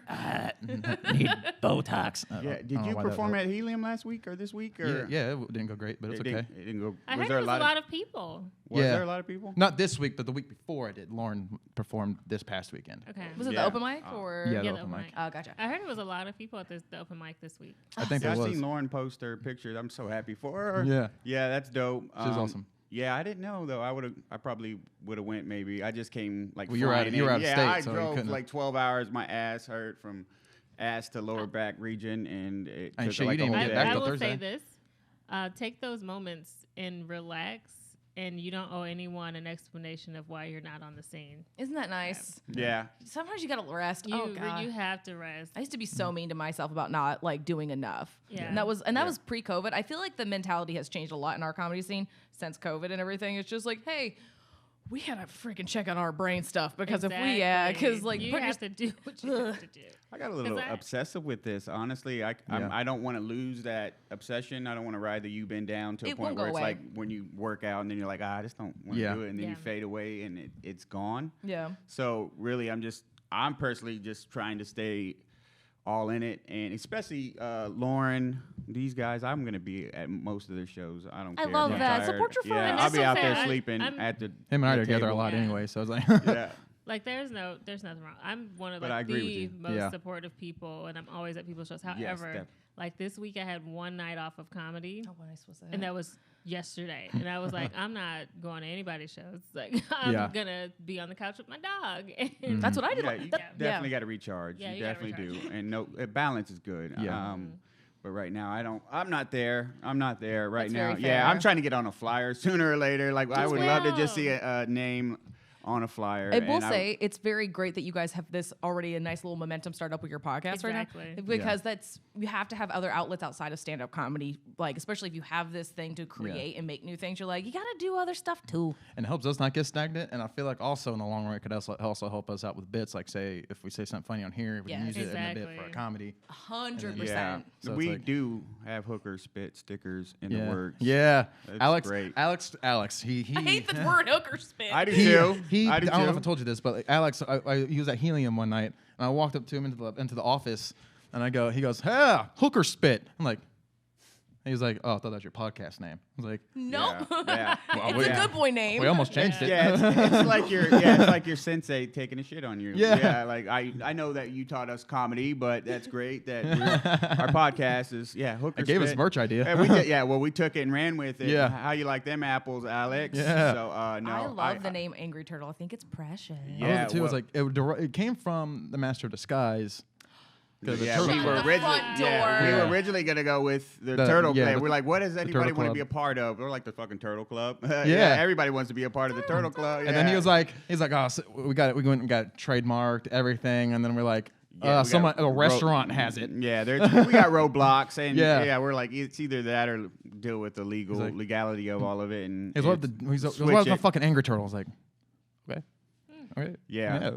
Need Botox. Yeah. Did you perform at Helium last week or this week? Or Yeah, it didn't go great, but it's it okay. Didn't, it didn't go. I was heard there it was a lot of people. Was Yeah. there a lot of people? Not this week, but the week before I did. Lauren performed this past weekend. Okay. Was it Yeah. the open mic or? Yeah, the the open open mic. mic. Oh, gotcha. I heard it was a lot of people at the open mic this week. I think Yeah, there I was. seen Lauren post her pictures. I'm so happy for her. Yeah. Yeah, that's dope. She's awesome. Yeah, I didn't know though. I probably would have went maybe. I just came like. Well, you were out- flying you were in. out of yeah, state, I so you drove couldn't- like 12 hours. My ass hurt from ass to lower back region, and it And took shit, you like didn't a even whole get back day. I till will Thursday. say this: take those moments and relax, and you don't owe anyone an explanation of why you're not on the scene. Isn't that nice? Yeah, Sometimes you gotta rest. You oh god. you have to rest. I used to be so mean to myself about not like doing enough. Yeah. And that was Yeah. pre-COVID. I feel like the mentality has changed a lot in our comedy scene since COVID and everything. It's just like, hey, we gotta freaking check on our brain stuff because if we because like you put have to do what you have to do. I got a little obsessive with this. Honestly, I don't want to lose that obsession. I don't want to ride the U bend down to a It point won't where go it's away. like when you work out and then you're like, I just don't want to Yeah. do it, and then Yeah. you fade away and it's gone. yeah. So really, I'm personally just trying to stay all in it, and especially Lauren, these guys. I'm gonna be at most of their shows. I don't care. love if I'm that. tired. Support your Yeah, friends. I'll That's be so out fair. there sleeping I'm- at the. Him and I are the together a table. lot Yeah. anyway, so I was like, Yeah. Like there's nothing wrong. I'm one of But I like agree with the you. most Yeah. supportive people, and I'm always at people's shows. However, def- like this week I had one night off of comedy, How nice was that? and that was yesterday. And I was like, I'm not going to anybody's shows. Like I'm Yeah. gonna be on the couch with my dog. And That's what I did. Yeah, you That- definitely got to recharge. Yeah, you you gotta definitely recharge. do. And no, balance is good. Yeah. But right now, I'm not there. I'm not there right That's now. very Yeah, fair. I'm trying to get on a flyer sooner or later. Like I Just would love to just will. see a name on a flyer. I will and say it's very great that you guys have this already a nice little momentum start up with your podcast right Exactly. now, because that's you have to have other outlets outside of stand up comedy, like especially if you have this thing to create and make new things. You're like, you got to do other stuff too. and it helps us not get stagnant. And I feel like also in the long run, it could also help us out with bits. Like say if we say something funny on here, we can Yes. use it in a bit for a Exactly. comedy. 100%. Yeah, So it's we like- do have hooker spit stickers in the Yeah, works. yeah. That's great. Alex. He I hate the word hooker spit. I do He, too. he, I do don't know if too. I told you this, but like, Alex, he was at Helium one night, and I walked up to him into the office, and he goes, "Hey, hooker spit." I'm like, he was like, "Oh, I thought that was your podcast name." I was like, Nope. Yeah. It's a good boy name. "We almost changed it." Yeah, it's like your sensei taking a shit on you. Yeah. Like I know that you taught us comedy, but that's great that our podcast is hooker. I gave us spit. merch idea. And we took it and ran with it. Yeah. How you like them apples, Alex? Yeah. So no, I love the name Angry Turtle. I think it's precious. I Yeah, love it too. well- It was like it came from the Master of Disguise. 'Cause the Yeah, turtle we were Shut the originally front we door. were originally gonna go with the The- turtle yeah, club. the- We're like, what does anybody Turtle want to Club. be a part of? We're like the fucking turtle club. Yeah. Everybody wants to be a part of the turtle club. And then he was like, "Oh, so we went and got trademarked everything." And then we're like, Yeah, we got a restaurant has it. Yeah, we got roadblocks, and Yeah. we're like, it's either that or deal with the He's like- legality of all of it. And He's what switch the it. fucking angry turtle. I was like, okay, okay, Yeah.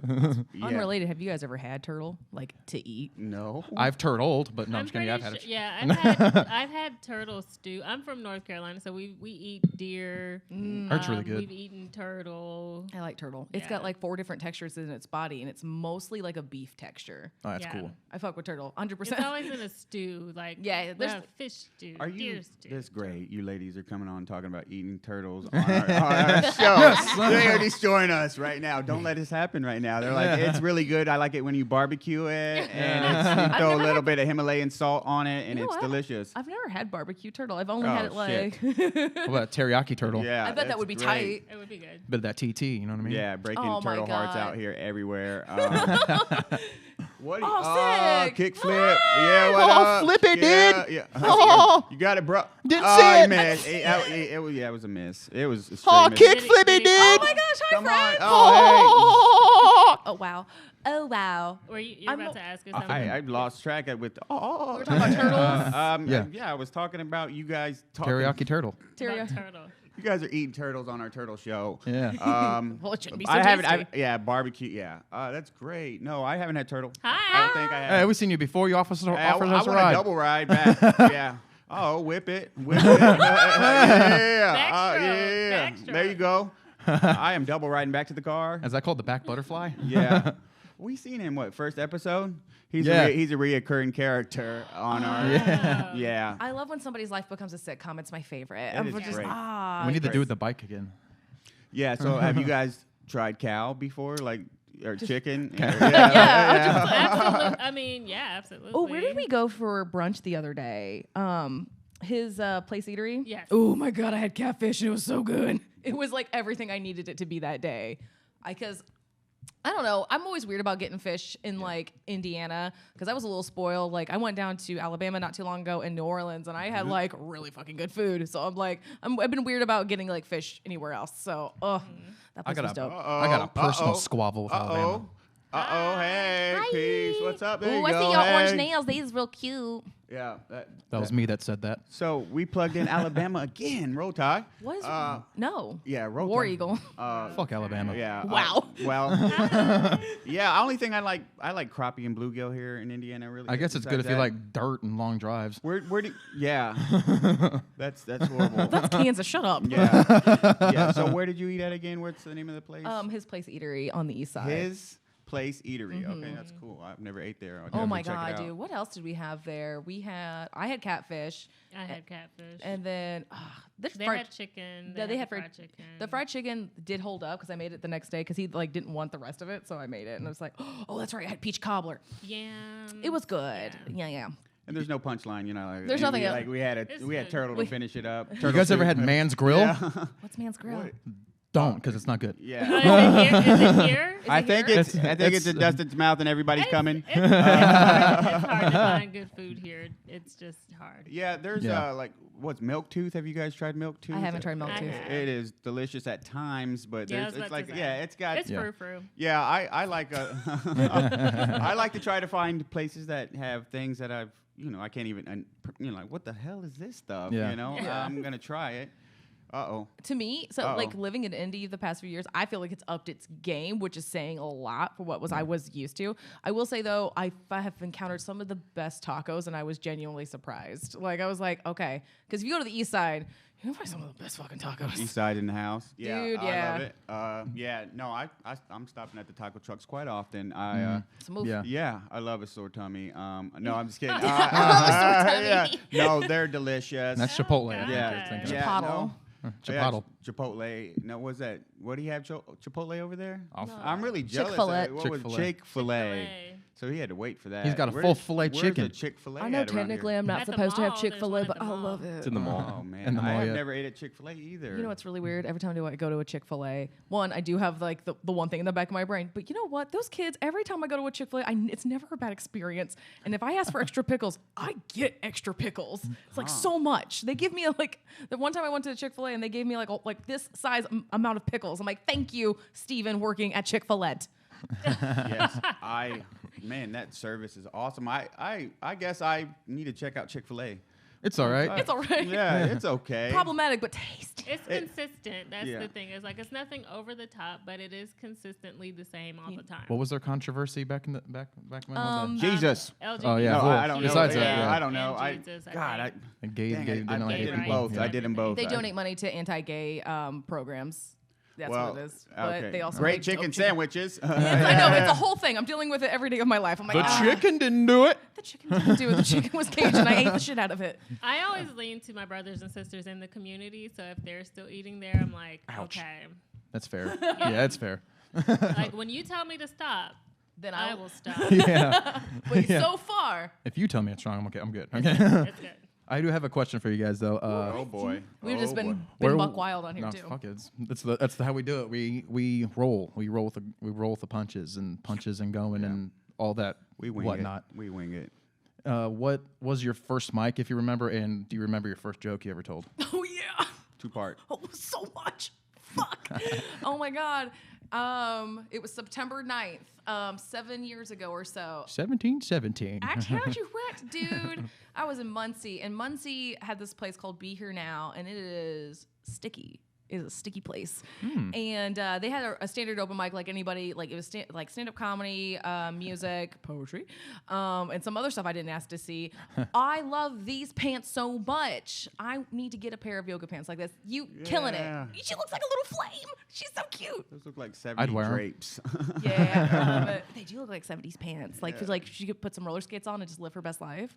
Yeah. Unrelated. Have you guys ever had turtle like to eat? No. I've turtled, but no, I'm I'm just kidding. I've pretty had it. Yeah, I've had turtle stew. I'm from North Carolina, so we eat deer. Heard's really good. We've eaten turtle. I like turtle. It's got Yeah. like 4 different textures in its body, and it's mostly like a beef texture. Oh, that's Yeah. cool. I fuck with turtle, It's 100%. always in a stew, like Yeah, there's- fish stew, Are you? deer stew. That's great. You ladies are coming on talking about eating turtles on our show. They are destroying us right now. Don't let this happen right now. They're like, it's really good. I like it when you barbecue it and you throw a little bit of Himalayan salt on it, and You know it's what? delicious. I've never had barbecue turtle. I've only Oh, had it like. What about teriyaki turtle? Yeah, I bet that that's would be great. tight. It would be good. Bit of that TT, you know what I mean? Yeah, breaking Oh my turtle hearts God. out here everywhere. What? Oh, sick. Kick flip. Yeah, what Oh, up? flip it, yeah, dude. Yeah. Oh. You got it, bro. Didn't oh, see he it. missed. It was a miss. It was a straight Oh, miss. kick flip it, Did he- Oh dude. my gosh! Hi, Come on. friends. Oh, Oh wow! Oh wow! Oh, Were you're I'm about a- to ask us hey. something? I lost track of with. Oh, We're talking about turtles. Yeah. Yeah, I was talking about you guys talking. Teriyaki turtle. About Teriyaki. turtle. You guys are eating turtles on our turtle show. Yeah. Well, it shouldn't be so I haven't. tasty. Yeah, barbecue. Yeah, that's great. No, I haven't had turtle. Hi. I don't think I have. Hey, we seen you before. You offered us, Hey, I offered us a want a ride. double ride back. Yeah. Oh, whip it. Yeah. Yeah. Backstroke. There you go. I am double riding back to the car. Is that called the back butterfly? Yeah. We seen him, first episode? He's Yeah. he's a reoccurring character on our. Oh. Yeah. I love when somebody's life becomes a sitcom. It's my favorite. It I'm is just great. we need to great. do it with the bike again. Yeah. So have you guys tried cow before, or chicken? Yeah. Absolutely. I mean, yeah, absolutely. Oh, where did we go for brunch the other day? His place eatery. Yes. Oh my god, I had catfish and it was so good. It was like everything I needed it to be that day. Because I don't know. I'm always weird about getting fish in like Indiana because I was a little spoiled. Like I went down to Alabama not too long ago in New Orleans and I had like really fucking good food. So I'm like, I've been weird about getting like fish anywhere else. So, that I place was got dope. I got a personal squabble with Alabama. Hey, peace. What's up? There Ooh, you I go. see your orange Hey. nails. These real cute. Yeah. That was me that said that. So we plugged in Alabama again. Roll Tide. What is no? Yeah, Roll War Tide. Eagle. Fuck Alabama. Yeah. Wow. Well. Yeah. Only thing I like crappie and bluegill here in Indiana. Really. I guess it's good if you like dirt and long drives. Where do? Yeah. That's horrible. That's Kansas. Shut up. Yeah. Yeah. So where did you eat at again? What's the name of the place? His place eatery on the east side. His Place Eatery. Okay, that's cool. I've never ate there. I'll Oh my definitely check it God, out. dude. What else did we have there? I had catfish. I had catfish. And then they had chicken. Yeah, they had fried chicken. The fried chicken did hold up because I made it the next day because he like didn't want the rest of it, so I made it and I was like, oh, that's right, I had peach cobbler. Yam. It was good. Yeah. And there's no punchline, you know. Like, There's nothing else. Like we had good. turtle to finish it up. You guys ever had Man's Grill? What's Man's Grill? What? Don't, because it's not good. Yeah. Is it here? I think here? it's in Dustin's mouth and everybody's coming. It's hard to find good food here. It's just hard. Yeah, there's like what's Milk Tooth? Have you guys tried Milk Tooth? I haven't tried Milk I Tooth. have. It is delicious at times, but Yeah, I was it's about like to say. it's got It's frou-frou. yeah. I like I like to try to find places that have things that I've I can't even like what the hell is this stuff? Yeah. You know, Yeah. I'm gonna try it. To me, like living in Indy the past few years, I feel like it's upped its game, which is saying a lot for what I was used to. I will say though, I have encountered some of the best tacos, and I was genuinely surprised. Like I was like, okay, because if you go to the East Side, you can find some of the best fucking tacos. East Side in the house. Yeah, Dude, I love it. No, I'm stopping at the taco trucks quite often. It's a move. Yeah. Yeah, I love a sore tummy. No, I'm just kidding. I love a sore tummy. No, they're delicious. That's Chipotle. I think yeah, you're thinking of. yeah, Chipotle. no. Chipotle. Yeah, Chipotle. No, what's that? What do you have Chipotle over there? No. I'm really jealous. Chick-fil-A. What was Chick-fil-A. Chick-fil-A? So he had to wait for that. He's got a full filet chicken. Where's the Chick-fil-A I know at around technically here? I'm not At the supposed to have mall, there's Chick-fil-A, one at but the I mall. love it. It's in the mall. Oh man, In the mall, I've yeah. never ate at Chick-fil-A either. You know what's really weird? Every time I go to a Chick-fil-A, one, I do have like the one thing in the back of my brain. But you know what? Those kids, every time I go to a Chick-fil-A, it's never a bad experience. And if I ask for extra pickles, I get extra pickles. It's like so much. They give me the one time I went to Chick-fil-A and they gave me like this size amount of pickles. I'm like, thank you, Steven, working at Chick-fil-A. Yes, man, that service is awesome. I guess I need to check out Chick-fil-A. It's all right. It's all right. Yeah, it's okay. Problematic, but tasty. It's consistent. That's yeah. the thing. It's like it's nothing over the top, but it is consistently the same all the time. What was their controversy back when? Was Jesus. LGBT. Oh, yeah. No, well, I don't know. besides that, Yeah, yeah. I don't know. And Jesus, I God, think. And gay, dang gay, it, didn't I like did gay them people. both. Yeah. I did them both. They donate money to anti-gay programs. That's what it is. But okay. they also great make chicken dope sandwiches. I know, it's a whole thing. I'm dealing with it every day of my life. I'm like, The chicken didn't do it. The chicken didn't do it. The chicken was Cajun. I ate the shit out of it. I always lean to my brothers and sisters in the community. So if they're still eating there, I'm like, Ouch. okay. That's fair. Yeah, that's fair. Like when you tell me to stop, Then I will stop. Yeah. But Yeah. so far, If you tell me it's wrong, I'm okay. I'm good. Okay. It's good. I do have a question for you guys though. Oh boy. we've just boy. been Where- buck wild on here No, too. fuck it. That's how we do it. We roll. We roll with the punches and going and all that We wing whatnot. it. We wing it. What was your first mic, if you remember, and do you remember your first joke you ever told? Oh yeah. 2-part. Oh, so much. Fuck. Oh my god. It was September 9th, 7 years ago or so. 1717. Actually, how did you wrecked, dude? I was in Muncie, and Muncie had this place called Be Here Now, and it is sticky. It is a sticky place. And they had a standard open mic like anybody, like it was like stand-up comedy, music, poetry, and some other stuff I didn't ask to see. I love these pants so much. I need to get a pair of yoga pants like this. You killing Yeah. it. She looks like a little flame. She's so cute. Those look like I'd 70 wear 'em. drapes. Yeah, but they do look like 70s pants. Like she could put some roller skates on and just live her best life.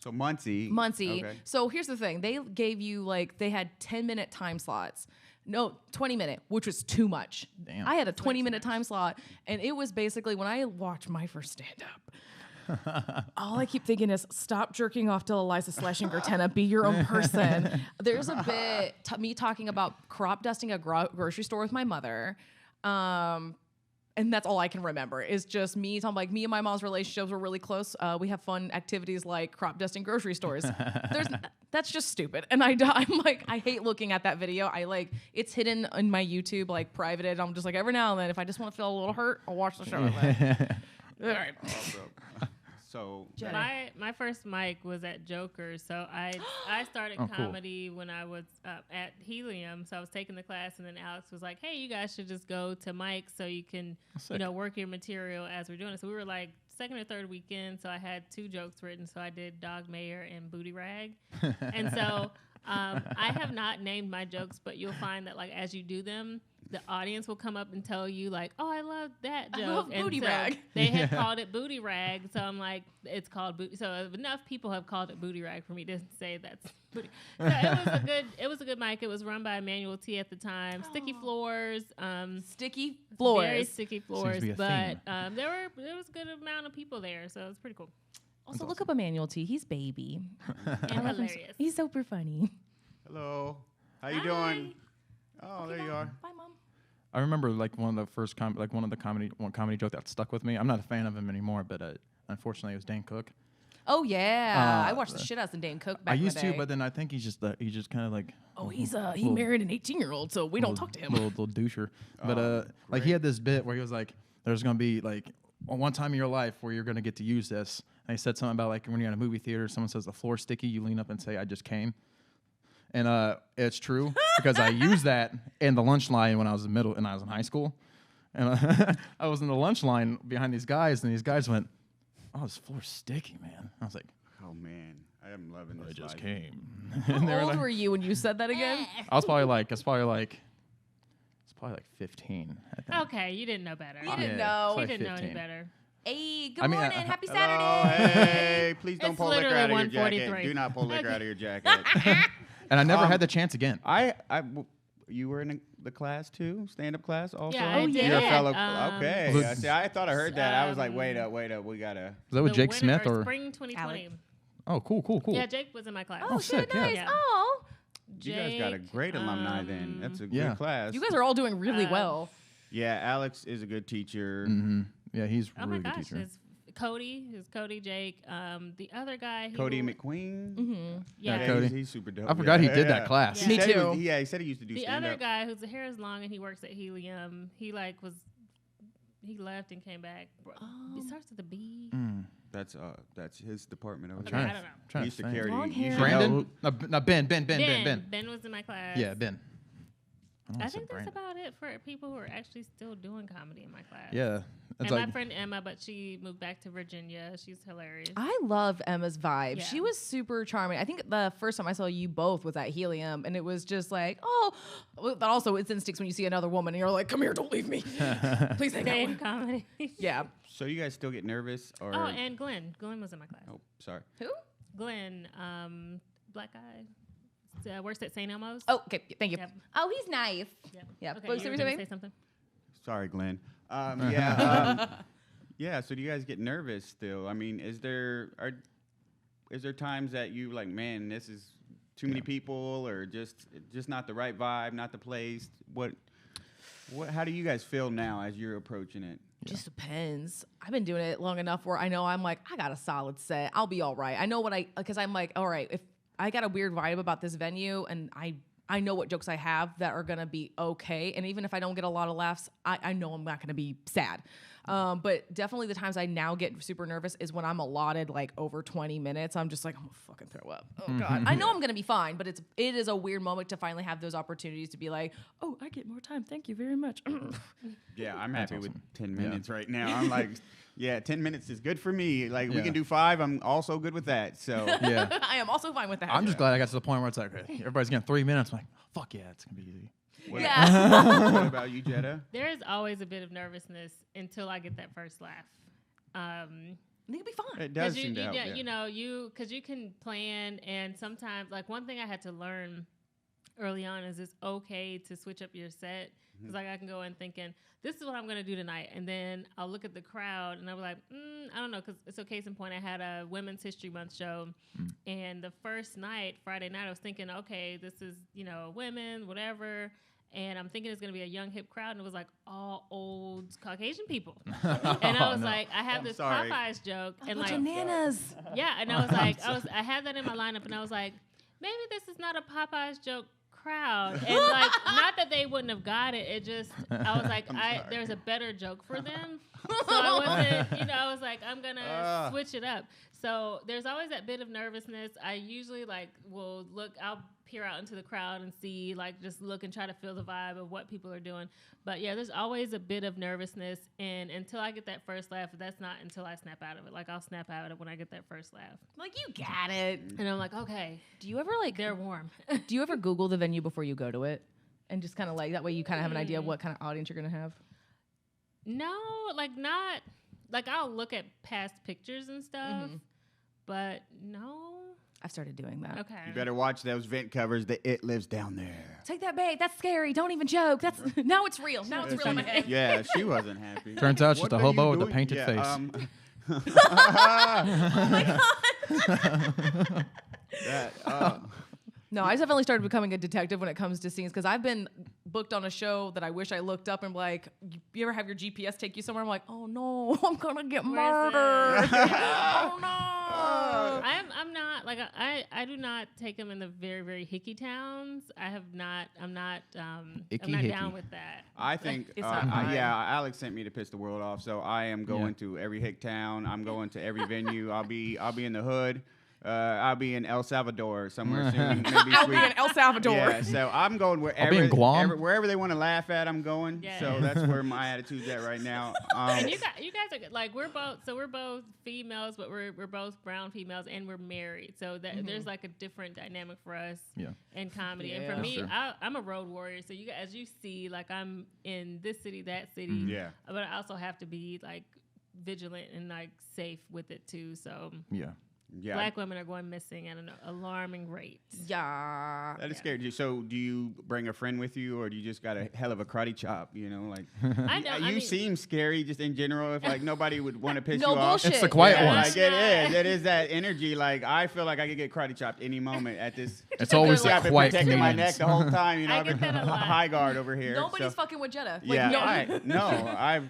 So Muncie. Muncie. Okay. So here's the thing. They gave you they had 10-minute time slots. No, 20-minute, which was too much. Damn. I had a 20-minute time slot, and it was basically when I watched my first stand-up. All I keep thinking is stop jerking off to Eliza Schlesinger, Tennah. Be your own person. There's a bit me talking about crop dusting a grocery store with my mother. And that's all I can remember is just me talking me and my mom's relationships were really close. We have fun activities like crop dusting grocery stores. That's just stupid. And I'm like, I hate looking at that video. It's hidden in my YouTube, privated. I'm just like, every now and then, if I just want to feel a little hurt, I'll watch the show. All right. So Jetta. My first mic was at Joker's, so I started Oh, cool. comedy when I was at Helium. So I was taking the class, and then Alex was like, "Hey, you guys should just go to Mike's so you can Sick. work your material as we're doing it." So we were like second or third weekend, so I had 2 jokes written. So I did Dog Mayor and Booty Rag, and so I have not named my jokes, but you'll find that as you do them, the audience will come up and tell you like, "Oh, I love that joke." I love And booty so rag. They had called it booty rag, so I'm like, it's called booty. So enough people have called it booty rag for me to say that's booty. So it was a good mic. It was run by Emmanuel T at the time. Sticky floors. Sticky floors. Very sticky floors, be a but there was a good amount of people there, so it was pretty cool. Also, look up Emmanuel T. He's baby. And hilarious. He's super funny. Hello. How you doing? Oh, there you are. Bye, Mom. I remember like one of the first comedy joke that stuck with me. I'm not a fan of him anymore, but unfortunately it was Dan Cook. Oh yeah, I watched the shit out of some Dan Cook back I in the used day. to, but then I think he's just kind of like. Oh, he married an 18-year-old, so we don't talk to him. Little doucher. But like he had this bit where he was like, "There's gonna be like one time in your life where you're gonna get to use this." And he said something about like when you're in a movie theater, someone says the floor's sticky, you lean up and say, "I just came." And it's true because I used that in the lunch line when I was in high school, and I was in the lunch line behind these guys, and these guys went, "Oh, this floor's sticky, man." I was like, Oh man, I am loving this. "I just life. came." How old were you when you said that again? I was probably like 15. I think. Okay, you didn't know better. You didn't Yeah, know. it's You like didn't know any 15. better. Hey, good I mean, morning. Happy Hello, Saturday. hey, please don't It's pull liquor literally out of your jacket. 1:43. Do not pull liquor Okay. out of your jacket. And I never had the chance again. You were in the class too, stand-up class also. Yeah, I You're a did. fellow. Um, Okay, Was- yeah, see, I thought I heard that. I was like, wait up, we gotta. Is that with The Jake winter- Smith or? spring 2020? Alec. Oh, cool. Yeah, Jake was in my class. Oh, sick, shit, yeah. nice. Yeah. Oh, You guys got a great alumni then. That's a Yeah. good class. you guys are all doing really well. Yeah, Alex is a good teacher. Mm-hmm. Yeah, he's Oh a my really good gosh, teacher. it's Cody, Jake. The other guy. Cody McQueen. Mm-hmm. Yeah. Cody. He's super dope. I forgot he Yeah, did yeah. that class. Yeah. Me He said he too. was- he said he used to do The stand other up. guy whose hair is long and he works at Helium. He left and came back. It starts with a B. That's his department over Okay, there. I don't know. He used to think. carry. Long you hair. should know Brandon? who- No, Ben. Ben was in my class. Yeah, Ben. I said think that's Brandon. about it for people who are actually still doing comedy in my class. Yeah, it's And like my friend Emma, but she moved back to Virginia. She's hilarious. I love Emma's vibe. Yeah. She was super charming. I think the first time I saw you both was at Helium, and it was just like, oh, but also it's instincts when you see another woman and you're like, come here, don't leave me. Please hang Stay out. in comedy. Yeah. So you guys still get nervous or? Oh, and Glenn. Glenn was in my class. Oh, sorry. Who? Glenn, black guy, works at St. Elmo's. Oh, okay. Thank you. Yep. Oh, he's nice. Yeah. Yeah. Okay, What was you were you gonna saying? say something? Sorry, Glenn. Yeah. So do you guys get nervous still? I mean, is there times that you like, man, this is too many people, or just not the right vibe, not the place? What? How do you guys feel now as you're approaching it? Just depends. I've been doing it long enough where I know I'm like, I got a solid set. I'll be all right. I know because I'm like, all right, if I got a weird vibe about this venue and I know what jokes I have that are going to be okay. And even if I don't get a lot of laughs, I know I'm not going to be sad. But definitely the times I now get super nervous is when I'm allotted like over 20 minutes. I'm just like, I'm going to fucking throw up. Oh, God. I know I'm going to be fine, but it is a weird moment to finally have those opportunities to be like, oh, I get more time. Thank you very much. Yeah, I'm happy with awesome. 10 Yeah. minutes right now. I'm like, yeah, 10 minutes is good for me. Like, we Yeah. can do 5. I'm also good with that. So, yeah. I am also fine with that. I'm just glad I got to the point where it's like okay, everybody's getting 3 minutes. I'm like, fuck yeah, it's gonna be easy. what, Yeah. what about you, Jetta? There is always a bit of nervousness until I get that first laugh. I think it'll be fine. It does you, seem to help. know, Yeah. you know, because you can plan, and sometimes, like one thing I had to learn early on is it's okay to switch up your set. Because like I can go in thinking, this is what I'm going to do tonight. And then I'll look at the crowd and I'll be like, I don't know. Because so case in point, I had a Women's History Month show. And the first night, Friday night, I was thinking, okay, this is, women, whatever. And I'm thinking it's going to be a young, hip crowd. And it was like all old Caucasian people. And I was like, I have I'm this sorry. Popeyes joke. A And bunch like, of nanas. yeah, and I was like, I had that in my lineup, and I was like, maybe this is not a Popeyes joke crowd, and like, not that they wouldn't have got it. It just, I was like, there's a better joke for them, so I wasn't, I was like, I'm gonna switch it up. So there's always that bit of nervousness. I usually will look, I'll peer out into the crowd and see, just look and try to feel the vibe of what people are doing. But yeah, there's always a bit of nervousness, and until I get that first laugh, that's not until I snap out of it. Like I'll snap out of it when I get that first laugh. Like, you got it. And I'm like, okay, Do you ever they're warm. do you ever Google the venue before you go to it? And just kind of like that way you kind of have an idea of what kind of audience you're gonna have. No, like not like I'll look at past pictures and stuff, but no. I've started doing that. Okay. You better watch those vent covers. It lives down there. Take that bait. That's scary. Don't even joke. That's now it's real. Now it's real in my head. Yeah, she wasn't happy. Turns out it's just a What are you hobo with a doing? painted face. Oh my god. That, No, I definitely started becoming a detective when it comes to scenes because I've been booked on a show that I wish I looked up and like, you ever have your GPS take you somewhere? I'm like, oh no, I'm gonna get murdered. Oh no. I'm not like I do not take them in the very, very hicky towns. I'm not down with that. I think, It's not fun. Alex sent me to piss the world off, so I am going to every hick town. I'm going to every venue. I'll be in the hood. I'll be in El Salvador somewhere soon. Maybe I'll be in El Salvador. Yeah, so I'm going wherever. I'll be in Guam. Wherever they want to laugh at, I'm going. Yeah. So that's where my attitude's at right now. And you guys are like we're both females, but we're both brown females, and we're married. So that there's like a different dynamic for us in comedy. And for Yeah. me, Sure. I'm a road warrior. So as you see, like I'm in this city, that city. Yeah. But I also have to be like vigilant and like safe with it too. So Yeah. Black women are going missing at an alarming rate. Yeah. That is scary. So do you bring a friend with you, or do you just got a hell of a karate chop? You know, like I know. you seem scary just in general. If like nobody would want to piss No you off. bullshit. It's the quiet Yeah, ones. like it is. It is that energy. Like I feel like I could get karate chopped any moment at this. It's always I've the been quiet protecting my neck comedians. the whole time. You know, I I've get been that a lot. high guard over here. Nobody's so. fucking with Jetta. Like, Yeah,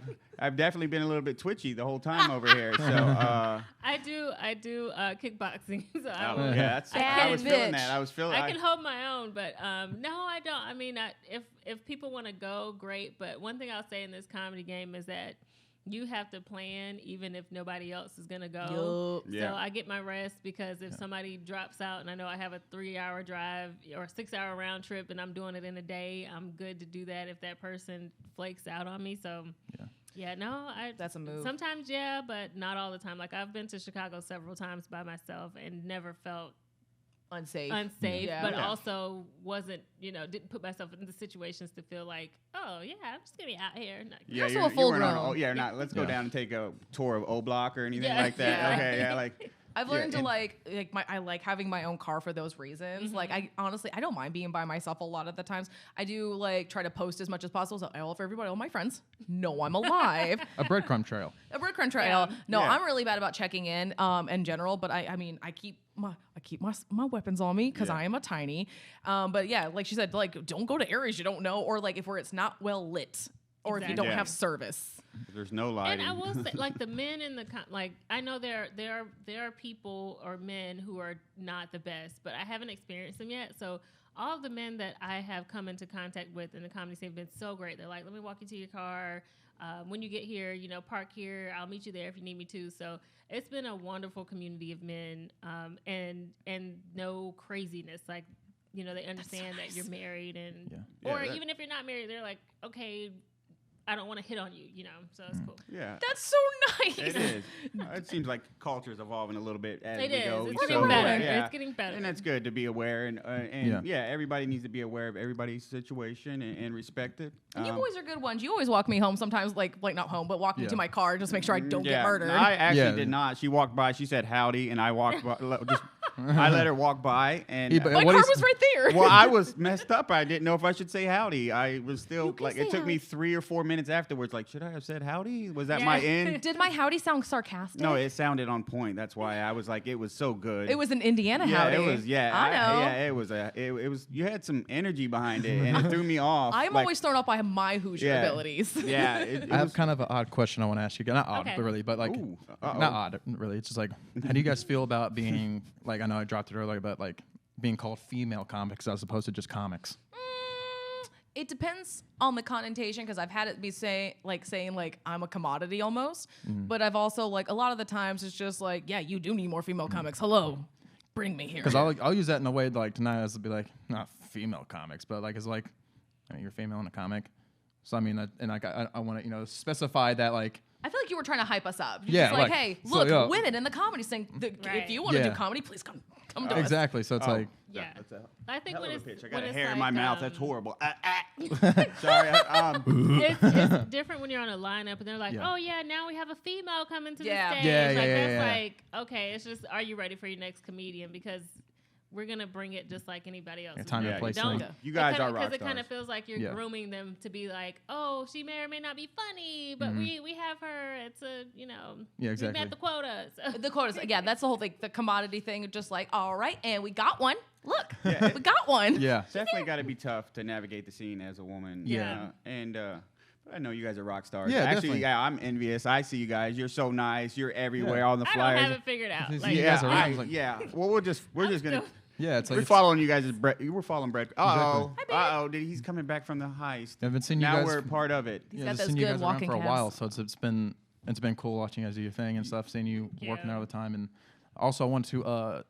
I've definitely been a little bit twitchy the whole time over here. So I do kickboxing. So that's I was feeling that. I was feeling. I can hold my own, but no, I don't. I mean, if people want to go, great. But one thing I'll say in this comedy game is that you have to plan, even if nobody else is gonna go. Yup. Yeah. So I get my rest because if somebody drops out and I know I have a 3-hour drive or a 6-hour round trip and I'm doing it in a day, I'm good to do that if that person flakes out on me. So yeah, no, That's a move. Sometimes, yeah, but not all the time. Like I've been to Chicago several times by myself and never felt unsafe. unsafe, Yeah. but Yeah. also wasn't, didn't put myself in the situations to feel like, oh yeah, I'm just gonna be out here. No. Yeah, also a you full weren't on. grown. Oh, yeah, not. Let's go down and take a tour of O Block or anything Yeah. like that. Yeah. Okay, yeah, like. I've learned to and- I like having my own car for those reasons. Like I honestly I don't mind being by myself a lot of the times. I do like try to post as much as possible. So all for everybody, all my friends know I'm alive. A breadcrumb trail. A breadcrumb trail. Yeah. No, Yeah. I'm really bad about checking in general, but I mean I keep my weapons on me because Yeah. I am a tiny. But yeah, like she said, like don't go to areas you don't know, or like if where it's not well lit, or if you don't Exactly. have service. There's no lighting. And I will say, like the men in the like, I know there are people or men who are not the best, but I haven't experienced them yet. So all of the men that I have come into contact with in the comedy scene have been so great. They're like, let me walk you to your car. When you get here, park here. I'll meet you there if you need me to. So it's been a wonderful community of men, and no craziness. Like, they understand that you're married, and or Yeah, even if you're not married, they're like, okay, I don't want to hit on you, so it's cool. Yeah. That's so nice. It is. It seems like culture's evolving a little bit as It we is. go. It's We're getting growing. better. Yeah. It's getting better. And that's good to be aware, and everybody needs to be aware of everybody's situation and respect it. And you boys are good ones. You always walk me home sometimes, like not home, but walk me to my car just make sure I don't get murdered. No, I actually Yeah. did not. She walked by. She said howdy, and I walked by. I let her walk by, and Yeah, but my what car is- was right there. well, I was messed up. I didn't know if I should say howdy. I was still can like, say it took me howdy. 3 or 4 minutes afterwards. Like, should I have said howdy? Was that Yeah. my end? Did my howdy sound sarcastic? No, it sounded on point. That's why I was like, it was so good. It was an Indiana yeah, howdy. it was. Yeah, I know. it was. You had some energy behind it, and it threw me off. I'm like, always thrown off by my Hoosier Yeah. abilities. Yeah, it I have was. kind of an odd question I want to ask you. Not odd, Okay. but really, but like, Ooh, not odd, really. It's just like, how do you guys feel about being like? I know I dropped it earlier, but like being called female comics as opposed to just comics. It depends on the connotation because I've had it be saying I'm a commodity almost, but I've also like a lot of the times it's just like, yeah, you do need more female comics. Hello, bring me here. Because I'll use that in a way like tonight as to be like not female comics, but like it's like you're female in a comic. So I mean, that, and like I want to specify that like. I feel like you were trying to hype us up. You're Yeah, just like, like, hey, so, look, yeah. women in the comedy scene. If Right. you want to Yeah. do comedy, please come I'm done. Exactly. So it's like, Yeah. That's a I think hell when of it's a pitch. I when got a it's hair in like, my mouth. That's horrible. Sorry. it's different when you're on a lineup and they're like, Yeah. oh yeah, now we have a female coming to Yeah. the stage. Yeah, like yeah, that's yeah. like, okay, it's just, are you ready for your next comedian? Because we're gonna bring it just like anybody else. Yeah, time and place Don't. thing. You guys are rock Because it kind of stars. feels like you're Yeah. grooming them to be like, oh, she may or may not be funny, but we have her. It's a, Yeah, exactly. we met the quota. So. The quotas, yeah, that's the whole thing. The commodity thing, just like, all right, and we got one. Look, Yeah, we got one. yeah. It's definitely got to be tough to navigate the scene as a woman. Yeah. And but I know you guys are rock stars. Yeah, Actually, definitely. yeah, I'm envious. I see you guys. You're so nice. You're everywhere on the I flyers. don't have it figured out. You Like, guys are around, like- yeah. Well, we're just gonna. Yeah, it's like We're following you guys. We're following Brett. Uh Exactly. oh. He's coming back from the heist. I've been seeing you Now guys. we're part of it. He's Yeah, got just those seen you good guys around walking for a calves. while, so it's been cool watching you guys do your thing and stuff, seeing you working you. all the time. And also, I want to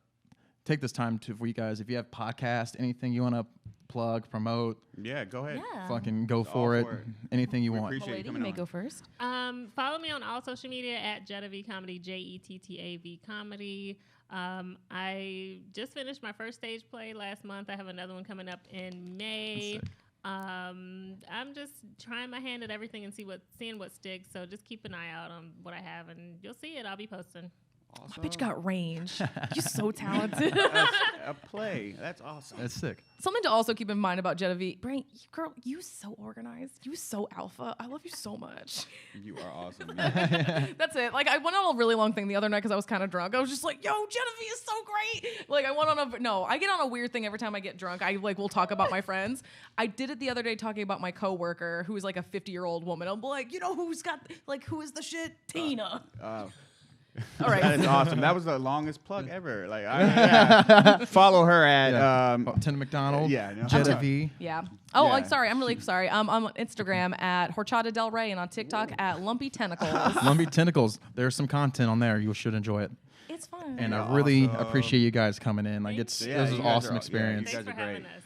take this time for you guys. If you have podcast, anything you want to plug, promote, Yeah, go ahead. Yeah. fucking go All for it. for it. Anything you We want. appreciate Lady, you coming may on. go first. Follow me on all social media at Jetta V Comedy, JETTAV Comedy. I just finished my first stage play last month. I have another one coming up in May. That's sick. I'm just trying my hand at everything and seeing what sticks. So just keep an eye out on what I have, and you'll see it. I'll be posting. Awesome. Bitch got range. You're so talented. A play. That's awesome. That's sick. Something to also keep in mind about Jetta V. Brain, girl, you so organized. You so alpha. I love you so much. You are awesome. Man. That's it. Like, I went on a really long thing the other night because I was kind of drunk. I was just like, yo, Jetta V is so great. Like, I went on I get on a weird thing every time I get drunk. I will talk about my friends. I did it the other day talking about my coworker who is like a 50-year-old woman. I'm like, who is the shit? Tina. All right. That is awesome. That was the longest plug ever. Like, follow her at Tennah McDonald. yeah, no. Jetta I'm V. Yeah. Oh, Yeah. like, sorry. I'm really sorry. I'm on Instagram at Horchata Del Rey and on TikTok at Lumpy Tentacles. Lumpy Tentacles. There's some content on there. You should enjoy it. It's fun. And You're I really awesome. appreciate you guys coming in. Like, Thanks. Yeah, this is you an guys awesome are- yeah, experience. you guys Thanks for are having great. us.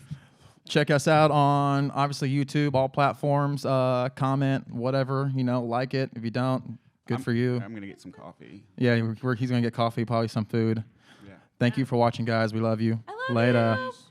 Check us out on obviously YouTube, all platforms. Comment, whatever, like it. If you don't, good for you. I'm gonna get some coffee. Yeah, he's gonna get coffee, probably some food. Yeah. Thank you for watching, guys. We love you. I love Later. you. Peace.